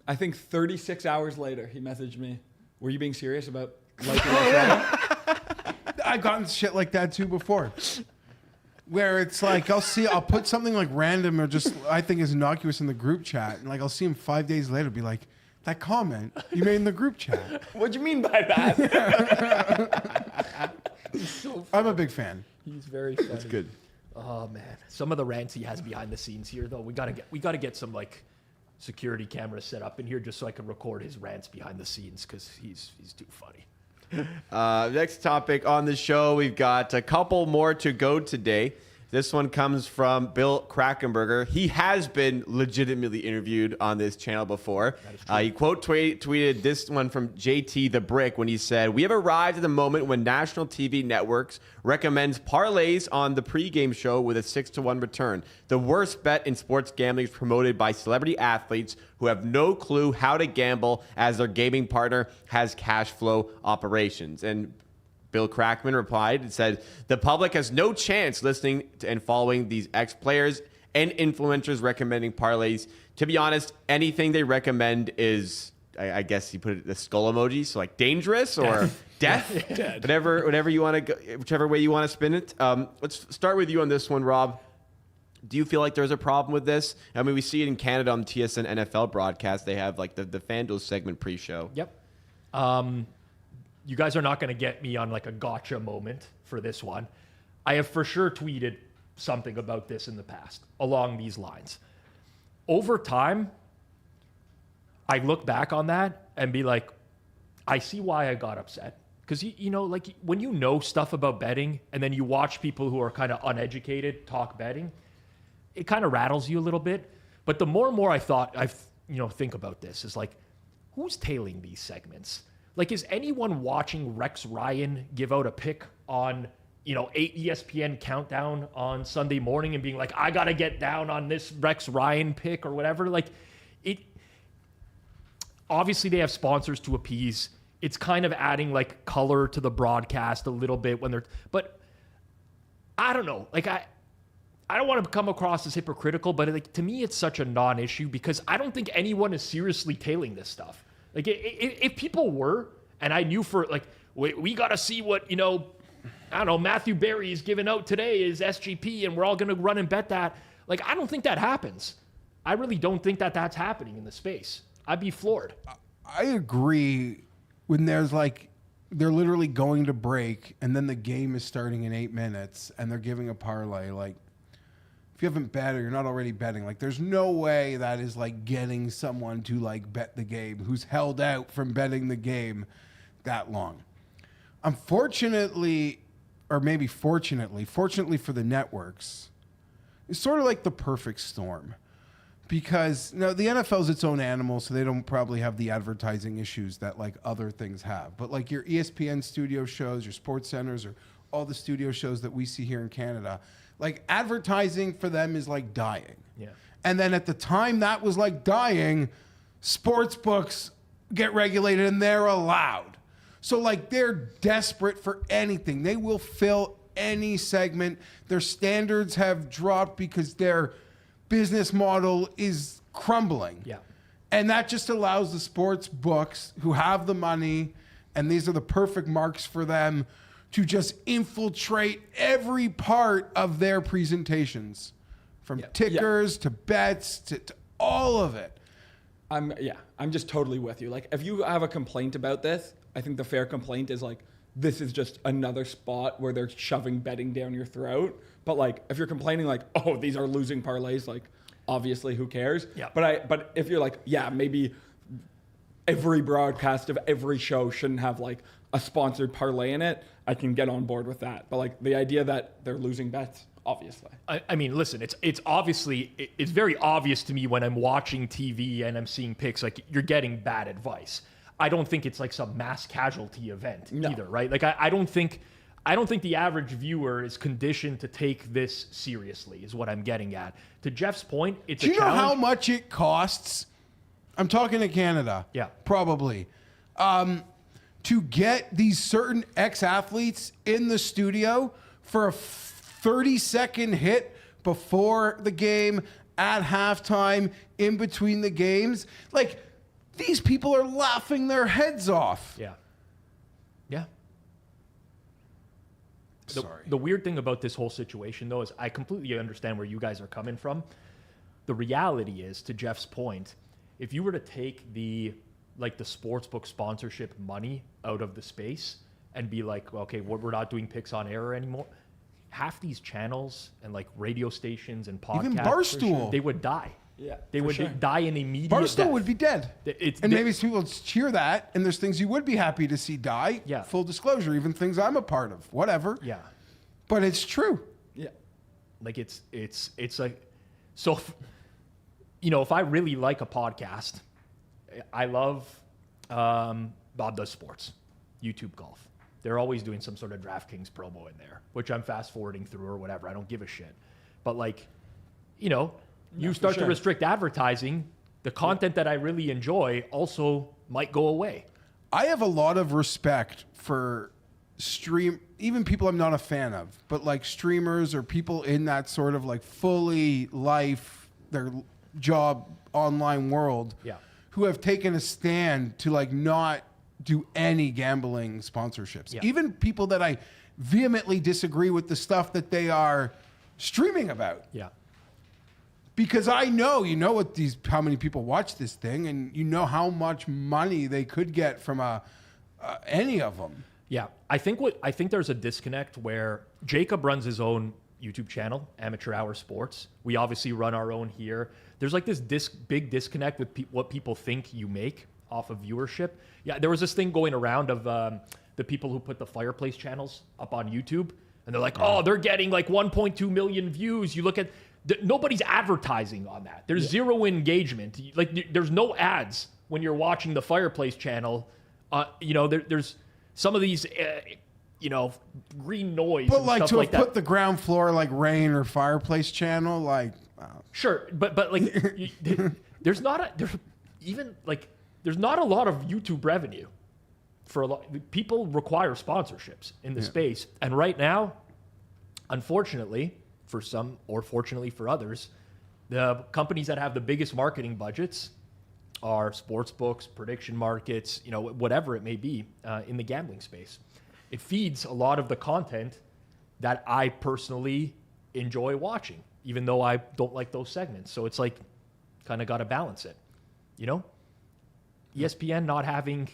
I think 36 hours later, he messaged me, were you being serious about liking my sweater? I've gotten shit like that too before. Where it's like, I'll put something like random or just I think is innocuous in the group chat. And like, I'll see him 5 days later be like, that comment you made in the group chat. What do you mean by that? I'm a big fan. He's very funny. That's good. Oh man, some of the rants he has behind the scenes here, though, we gotta get some like security cameras set up in here just so I can record his rants behind the scenes, because he's too funny. Next topic on the show, we've got a couple more to go today. This one comes from Bill Krakenberger. He has been legitimately interviewed on this channel before. He tweeted this one from JT the Brick when he said, "We have arrived at the moment when national TV networks recommends parlays on the pregame show with a 6-1 return. The worst bet in sports gambling is promoted by celebrity athletes who have no clue how to gamble as their gaming partner has cash flow operations." And Bill Crackman replied and said, "The public has no chance listening to and following these ex-players and influencers recommending parlays. To be honest, anything they recommend is," I guess he put it the skull emoji, so like dangerous or death, whatever you want to go, whichever way you want to spin it. Let's start with you on this one, Rob. Do you feel like there's a problem with this? I mean, we see it in Canada on TSN NFL broadcast. They have like the FanDuel segment pre-show. Yep. You guys are not going to get me on like a gotcha moment for this one. I have for sure tweeted something about this in the past along these lines. Over time, I look back on that and be like, I see why I got upset. Because, you know, like when you know stuff about betting and then you watch people who are kind of uneducated talk betting, it kind of rattles you a little bit. But the more and more I think about this is like, who's tailing these segments? Like, is anyone watching Rex Ryan give out a pick on, 8 ESPN countdown on Sunday morning and being like, I got to get down on this Rex Ryan pick or whatever? Like, obviously they have sponsors to appease. It's kind of adding like color to the broadcast a little bit but I don't know. Like, I don't want to come across as hypocritical, but like to me, it's such a non-issue because I don't think anyone is seriously tailing this stuff. Like, if people were, and I knew for, like, we got to see what, I don't know, Matthew Berry is giving out today is SGP, and we're all going to run and bet that. Like, I don't think that happens. I really don't think that that's happening in the space. I'd be floored. I agree when there's like, they're literally going to break, and then the game is starting in 8 minutes, and they're giving a parlay. Like, if you haven't bet or you're not already betting, like there's no way that is like getting someone to like bet the game who's held out from betting the game that long. Unfortunately, or maybe fortunately for the networks, it's sort of like the perfect storm. Because the NFL is its own animal, so they don't probably have the advertising issues that like other things have. But like your ESPN studio shows, your sports centers, or all the studio shows that we see here in Canada, like advertising for them is like dying. Yeah. And then at the time that was like dying, sports books get regulated and they're allowed. So like they're desperate for anything. They will fill any segment. Their standards have dropped because their business model is crumbling. Yeah. And that just allows the sports books who have the money, and these are the perfect marks for them, to just infiltrate every part of their presentations, from tickers to bets to all of it. I'm just totally with you. Like, if you have a complaint about this, I think the fair complaint is like, this is just another spot where they're shoving betting down your throat. But like, if you're complaining like, oh, these are losing parlays, like, obviously, who cares? Yeah. But if you're like, yeah, maybe every broadcast of every show shouldn't have like a sponsored parlay in it, I can get on board with that. But like the idea that they're losing bets, obviously. I mean, listen, it's obviously, it's very obvious to me when I'm watching TV and I'm seeing picks, like you're getting bad advice. I don't think it's like some mass casualty event either, right? Like I don't think the average viewer is conditioned to take this seriously, is what I'm getting at. To Jeff's point, it's a challenge. Do you know how much it costs? I'm talking to Canada. Yeah. Probably. To get these certain ex-athletes in the studio for a 30-second hit before the game, at halftime, in between the games. Like, these people are laughing their heads off. Yeah. Yeah. Sorry. The weird thing about this whole situation, though, is I completely understand where you guys are coming from. The reality is, to Jeff's point, if you were to take the sportsbook sponsorship money out of the space and be like, okay, we're not doing picks on air anymore, half these channels and like radio stations and podcasts, even Barstool, they would die. Yeah, they would die in immediate Barstool death. would be dead. Maybe people cheer that, and there's things you would be happy to see die. Yeah. Full disclosure, even things I'm a part of, whatever. Yeah. But it's true. Yeah. Like it's like, so, if I really like a podcast, I love Bob Does Sports, YouTube Golf. They're always doing some sort of DraftKings promo in there, which I'm fast forwarding through or whatever. I don't give a shit. But like, you start to restrict advertising, the content that I really enjoy also might go away. I have a lot of respect for even people I'm not a fan of, but like streamers or people in that sort of like fully their job online world, who have taken a stand to like not do any gambling sponsorships. Yeah. Even people that I vehemently disagree with the stuff that they are streaming about. Yeah. Because I know, how many people watch this thing, and you know how much money they could get from any of them. Yeah, I think there's a disconnect where Jacob runs his own YouTube channel, Amateur Hour Sports. We obviously run our own here. There's like this big disconnect with what people think you make off of viewership. Yeah, there was this thing going around of the people who put the fireplace channels up on YouTube, and they're like, oh, they're getting like 1.2 million views. You look at nobody's advertising on that. There's zero engagement. Like there's no ads when you're watching the fireplace channel. There's some of these, green noise. But and like stuff to like have that. put the ground floor like rain or fireplace channel, like Sure, but like there's not a lot of YouTube revenue for a lot. People require sponsorships in the space, and right now, unfortunately for some, or fortunately for others, the companies that have the biggest marketing budgets are sports books, prediction markets, whatever it may be in the gambling space. It feeds a lot of the content that I personally enjoy watching, even though I don't like those segments. So it's like, kind of got to balance it, ESPN not having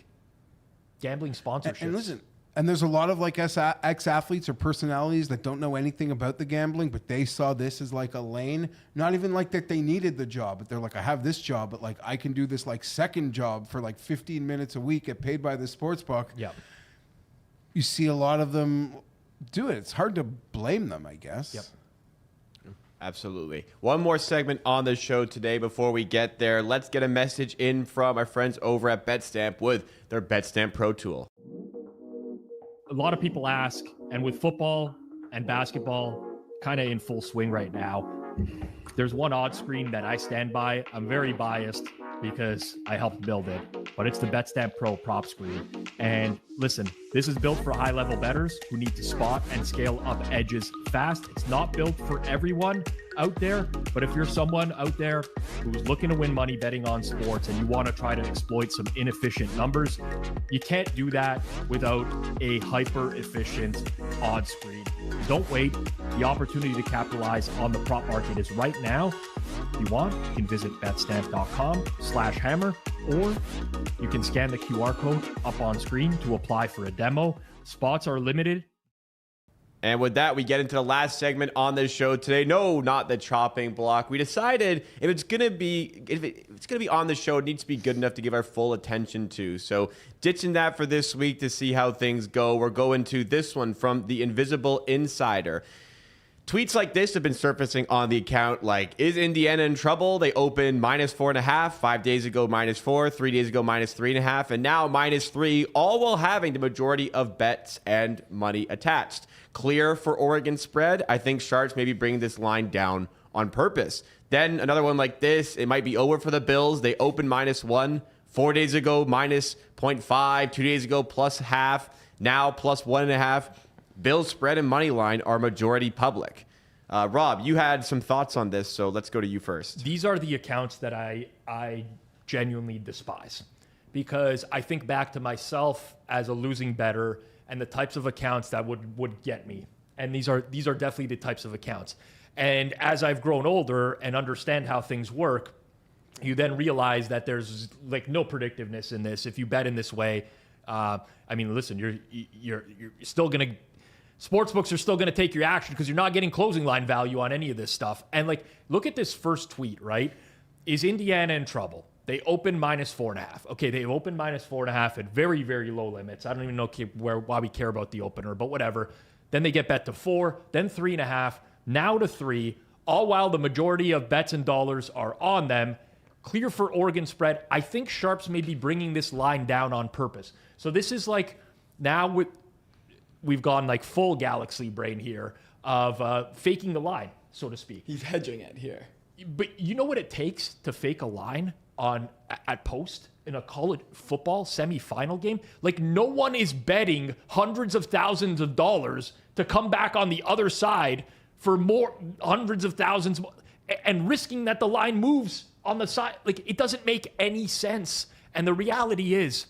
gambling sponsorships. And listen, And there's a lot of like ex-athletes or personalities that don't know anything about the gambling, but they saw this as like a lane. Not even like that they needed the job, but they're like, I have this job, but like I can do this like second job for like 15 minutes a week, get paid by the sports book. Yeah. You see a lot of them do it. It's hard to blame them, I guess. Yep. Absolutely. One more segment on the show today before we get there. Let's get a message in from our friends over at BetStamp with their BetStamp Pro Tool. A lot of people ask, and with football and basketball kind of in full swing right now, there's one odds screen that I stand by. I'm very biased because I helped build it, but it's the BetStamp Pro prop screen. And listen, this is built for high-level bettors who need to spot and scale up edges fast. It's not built for everyone out there, but if you're someone out there who's looking to win money betting on sports and you want to try to exploit some inefficient numbers, you can't do that without a hyper-efficient odds screen. Don't wait. The opportunity to capitalize on the prop market is right now. If you want, you can visit betstamp.com/hammer, or you can scan the QR code up on screen to apply for a demo. Spots are limited. And with that, we get into the last segment on this show today. No, not the chopping block. We decided if it's gonna be on the show, it needs to be good enough to give our full attention to. So ditching that for this week to see how things go. We're going to this one from the Invisible Insider. Tweets like this have been surfacing on the account like, is Indiana in trouble? They opened -4.5, 5 days ago -4, 3 days ago -3.5, and now -3, all while having the majority of bets and money attached. Clear for Oregon spread. I think sharps may be bringing this line down on purpose. Then another one like this, it might be over for the Bills. They opened -1, 4 days ago -0.5, 2 days ago +0.5, now +1.5. Bills spread and money line are majority public. Rob, you had some thoughts on this, so let's go to you first. These are the accounts that I genuinely despise, because I think back to myself as a losing bettor and the types of accounts that would get me. And these are definitely the types of accounts. And as I've grown older and understand how things work, you then realize that there's like no predictiveness in this. If you bet in this way, I mean, listen, you're still gonna. Sportsbooks are still going to take your action because you're not getting closing line value on any of this stuff. And like, look at this first tweet, right? Is Indiana in trouble? They opened -4.5. Okay, they've opened -4.5 at very, very low limits. I don't even know why we care about the opener, but whatever. Then they get bet to 4, then 3.5, now to 3, all while the majority of bets and dollars are on them. Clear for Oregon spread. I think sharps may be bringing this line down on purpose. So this is like, now we've gone like full galaxy brain here of faking the line, so to speak. He's hedging it here. But you know what it takes to fake a line at post in a college football semifinal game? Like, no one is betting hundreds of thousands of dollars to come back on the other side for more hundreds of thousands more, and risking that the line moves on the side. Like, it doesn't make any sense. And the reality is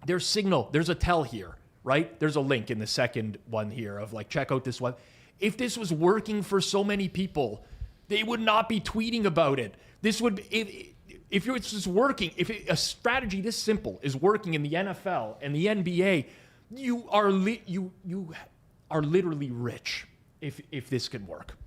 there's signal. There's a tell here. Right? There's a link in the second one here of like, check out this one. If this was working for so many people, they would not be tweeting about it. This would, if it's just working, if a strategy this simple is working in the NFL and the NBA, you are literally rich if this could work.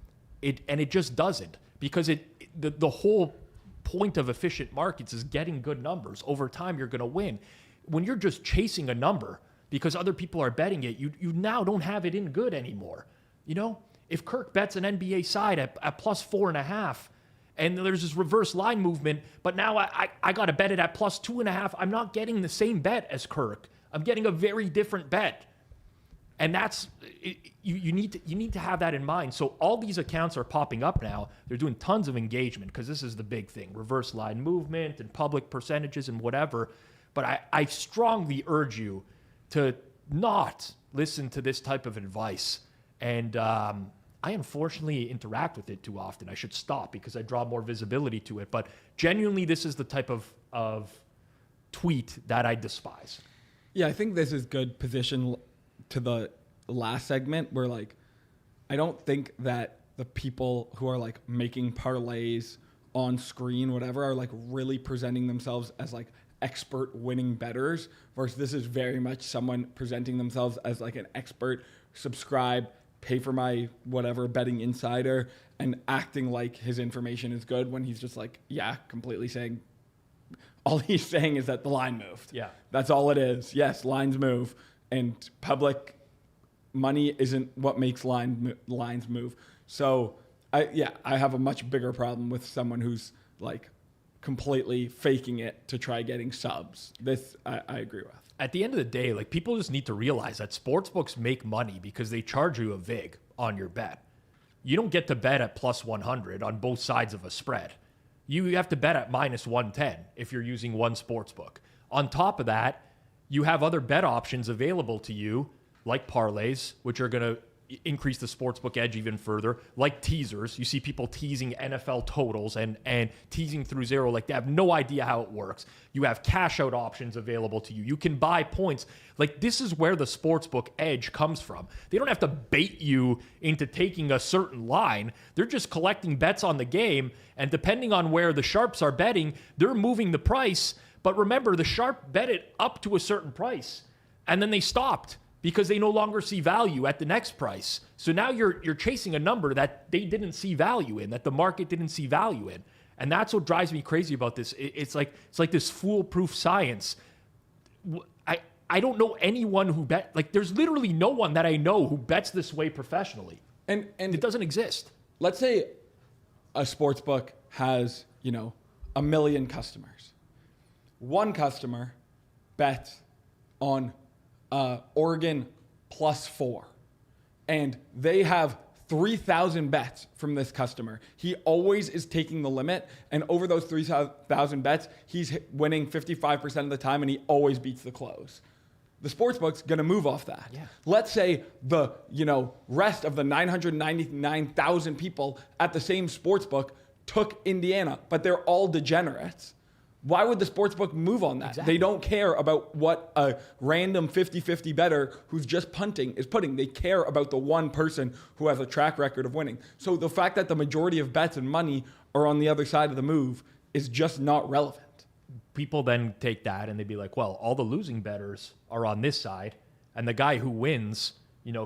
It just doesn't, because the whole point of efficient markets is getting good numbers. Over time, you're going to win. When you're just chasing a number because other people are betting it, you now don't have it in good anymore. You know, if Kirk bets an NBA side at +4.5, and there's this reverse line movement, but now I got to bet it at +2.5, I'm not getting the same bet as Kirk. I'm getting a very different bet. And that's, you need to have that in mind. So all these accounts are popping up now. They're doing tons of engagement because this is the big thing, reverse line movement and public percentages and whatever. But I strongly urge you to not listen to this type of advice. And I unfortunately interact with it too often. I should stop because I draw more visibility to it. But genuinely, this is the type of tweet that I despise. Yeah, I think this is good position to the last segment where, like, I don't think that the people who are like making parlays on screen, whatever, are like really presenting themselves as like expert winning bettors versus this is very much someone presenting themselves as like an expert, subscribe, pay for my whatever betting insider, and acting like his information is good when he's just like, yeah, completely saying, all he's saying is that the line moved. Yeah. That's all it is. Yes, lines move, and public money isn't what makes lines move. So I have a much bigger problem with someone who's like completely faking it to try getting subs. This I agree with. At the end of the day, like, people just need to realize that sportsbooks make money because they charge you a vig on your bet. You don't get to bet at plus 100 on both sides of a spread. You have to bet at minus 110 if you're using one sportsbook. On top of that, you have other bet options available to you, like parlays, which are going to increase the sportsbook edge even further, like teasers. You see people teasing NFL totals and teasing through zero, like they have no idea how it works. You have cash out options available to you. You can buy points. Like, this is where the sportsbook edge comes from. They don't have to bait you into taking a certain line. They're just collecting bets on the game, and depending on where the sharps are betting, they're moving the price. But remember, the sharp bet it up to a certain price, and then they stopped because they no longer see value at the next price. So now you're chasing a number that they didn't see value in, that the market didn't see value in. And that's what drives me crazy about this. It's like this foolproof science. I don't know anyone who like, there's literally no one that I know who bets this way professionally. And it doesn't exist. Let's say a sports book has, 1 million customers. One customer bets on Oregon +4, and they have 3,000 bets from this customer. He always is taking the limit, and over those 3,000 bets, he's winning 55% of the time, and he always beats the close. The sportsbook's going to move off that. Yeah. Let's say the rest of the 999,000 people at the same sportsbook took Indiana, but they're all degenerates. Why would the sportsbook move on that? Exactly. They don't care about what a random 50-50 bettor who's just punting is putting. They care about the one person who has a track record of winning. So the fact that the majority of bets and money are on the other side of the move is just not relevant. People then take that and they'd be like, well, all the losing bettors are on this side, and the guy who wins,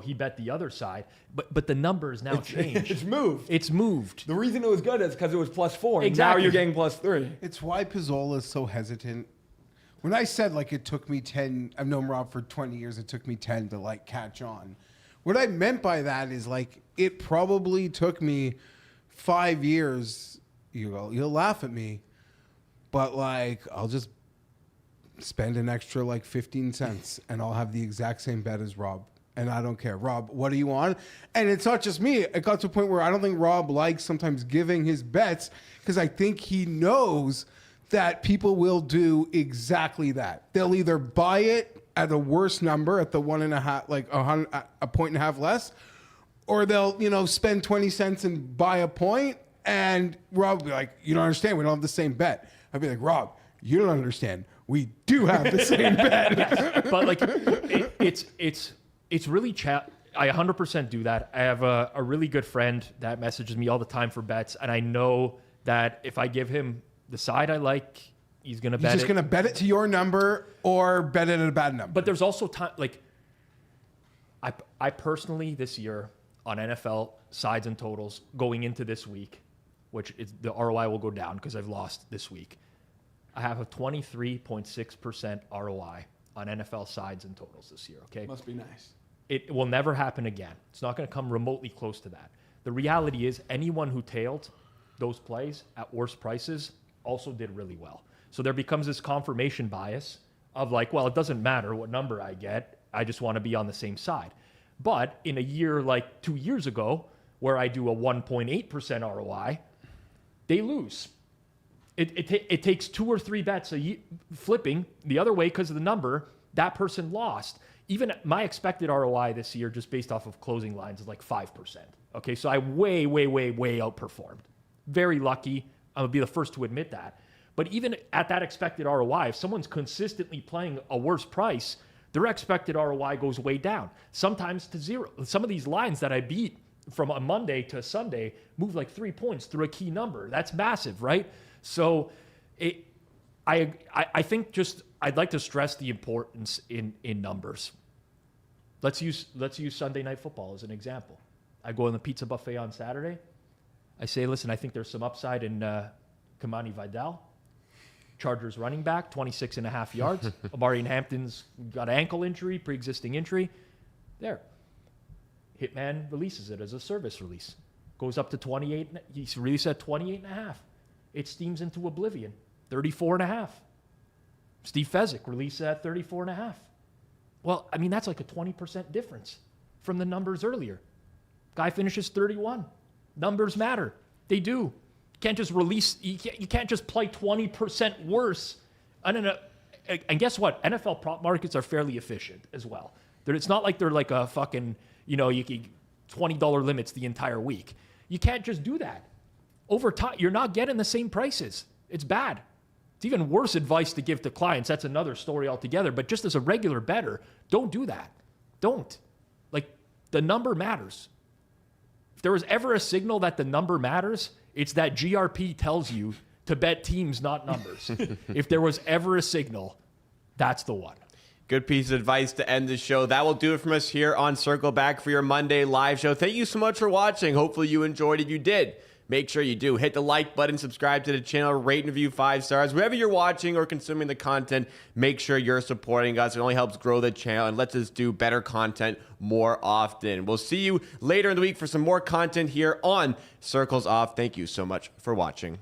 he bet the other side. But the numbers now changed. It's moved. It's moved. The reason it was good is because it was +4. Exactly. Now you're getting +3. It's why Pizzola is so hesitant. When I said, it took me 10, I've known Rob for 20 years, it took me 10 to, catch on. What I meant by that is, it probably took me 5 years. You'll laugh at me, but, I'll just spend an extra, 15 cents, and I'll have the exact same bet as Rob. And I don't care. Rob, what are you on? And it's not just me. It got to a point where I don't think Rob likes sometimes giving his bets because I think he knows that people will do exactly that. They'll either buy it at a worse number, at the 1.5, a point and a half less, or they'll, spend 20 cents and buy a point. And Rob will be like, you don't understand. We don't have the same bet. I'd be like, Rob, you don't understand. We do have the same bet. Yes, but it's really I 100% do that. I have a really good friend that messages me all the time for bets, and I know that if I give him the side I like, he's going to bet it. He's just going to bet it to your number or bet it at a bad number. But there's also time, I personally this year on NFL sides and totals going into this week, which is the ROI will go down because I've lost this week. I have a 23.6% ROI on NFL sides and totals this year, okay? Must be nice. It will never happen again. It's not going to come remotely close to that. The reality is anyone who tailed those plays at worse prices also did really well. So there becomes this confirmation bias of well, it doesn't matter what number I get. I just want to be on the same side. But in a year like 2 years ago, where I do a 1.8% ROI, they lose. It takes 2 or 3 bets flipping the other way because of the number, that person lost. Even my expected ROI this year, just based off of closing lines, is 5%. Okay, so I way outperformed. Very lucky. I'm going to be the first to admit that. But even at that expected ROI, if someone's consistently playing a worse price, their expected ROI goes way down, sometimes to 0. Some of these lines that I beat from a Monday to a Sunday move 3 points through a key number. That's massive, right? So I think just I'd like to stress the importance in numbers. Let's use Sunday Night Football as an example. I go on the pizza buffet on Saturday. I say, listen, I think there's some upside in Kamani Vidal. Chargers running back, 26.5 yards. Amari Hampton's got an ankle injury, pre-existing injury. There. Hitman releases it as a service release. Goes up to 28. He's released at 28.5. It steams into oblivion. 34.5. Steve Fezzik released at 34.5. Well, I mean, that's like a 20% difference from the numbers earlier. Guy finishes 31. Numbers matter. They do. You can't just release, you can't just play 20% worse. And guess what? NFL prop markets are fairly efficient as well. It's not like they're like a fucking, you can $20 limits the entire week. You can't just do that. Over time, you're not getting the same prices. It's bad. It's even worse advice to give to clients. That's another story altogether. But just as a regular bettor, don't do that. Don't. Like, the number matters. If there was ever a signal that the number matters, it's that GRP tells you to bet teams, not numbers. If there was ever a signal, that's the one. Good piece of advice to end the show. That will do it from us here on Circle Back for your Monday live show. Thank you so much for watching. Hopefully you enjoyed it. If you did, make sure you do. Hit the like button, subscribe to the channel, rate and review 5 stars. Wherever you're watching or consuming the content, make sure you're supporting us. It only helps grow the channel and lets us do better content more often. We'll see you later in the week for some more content here on Circles Off. Thank you so much for watching.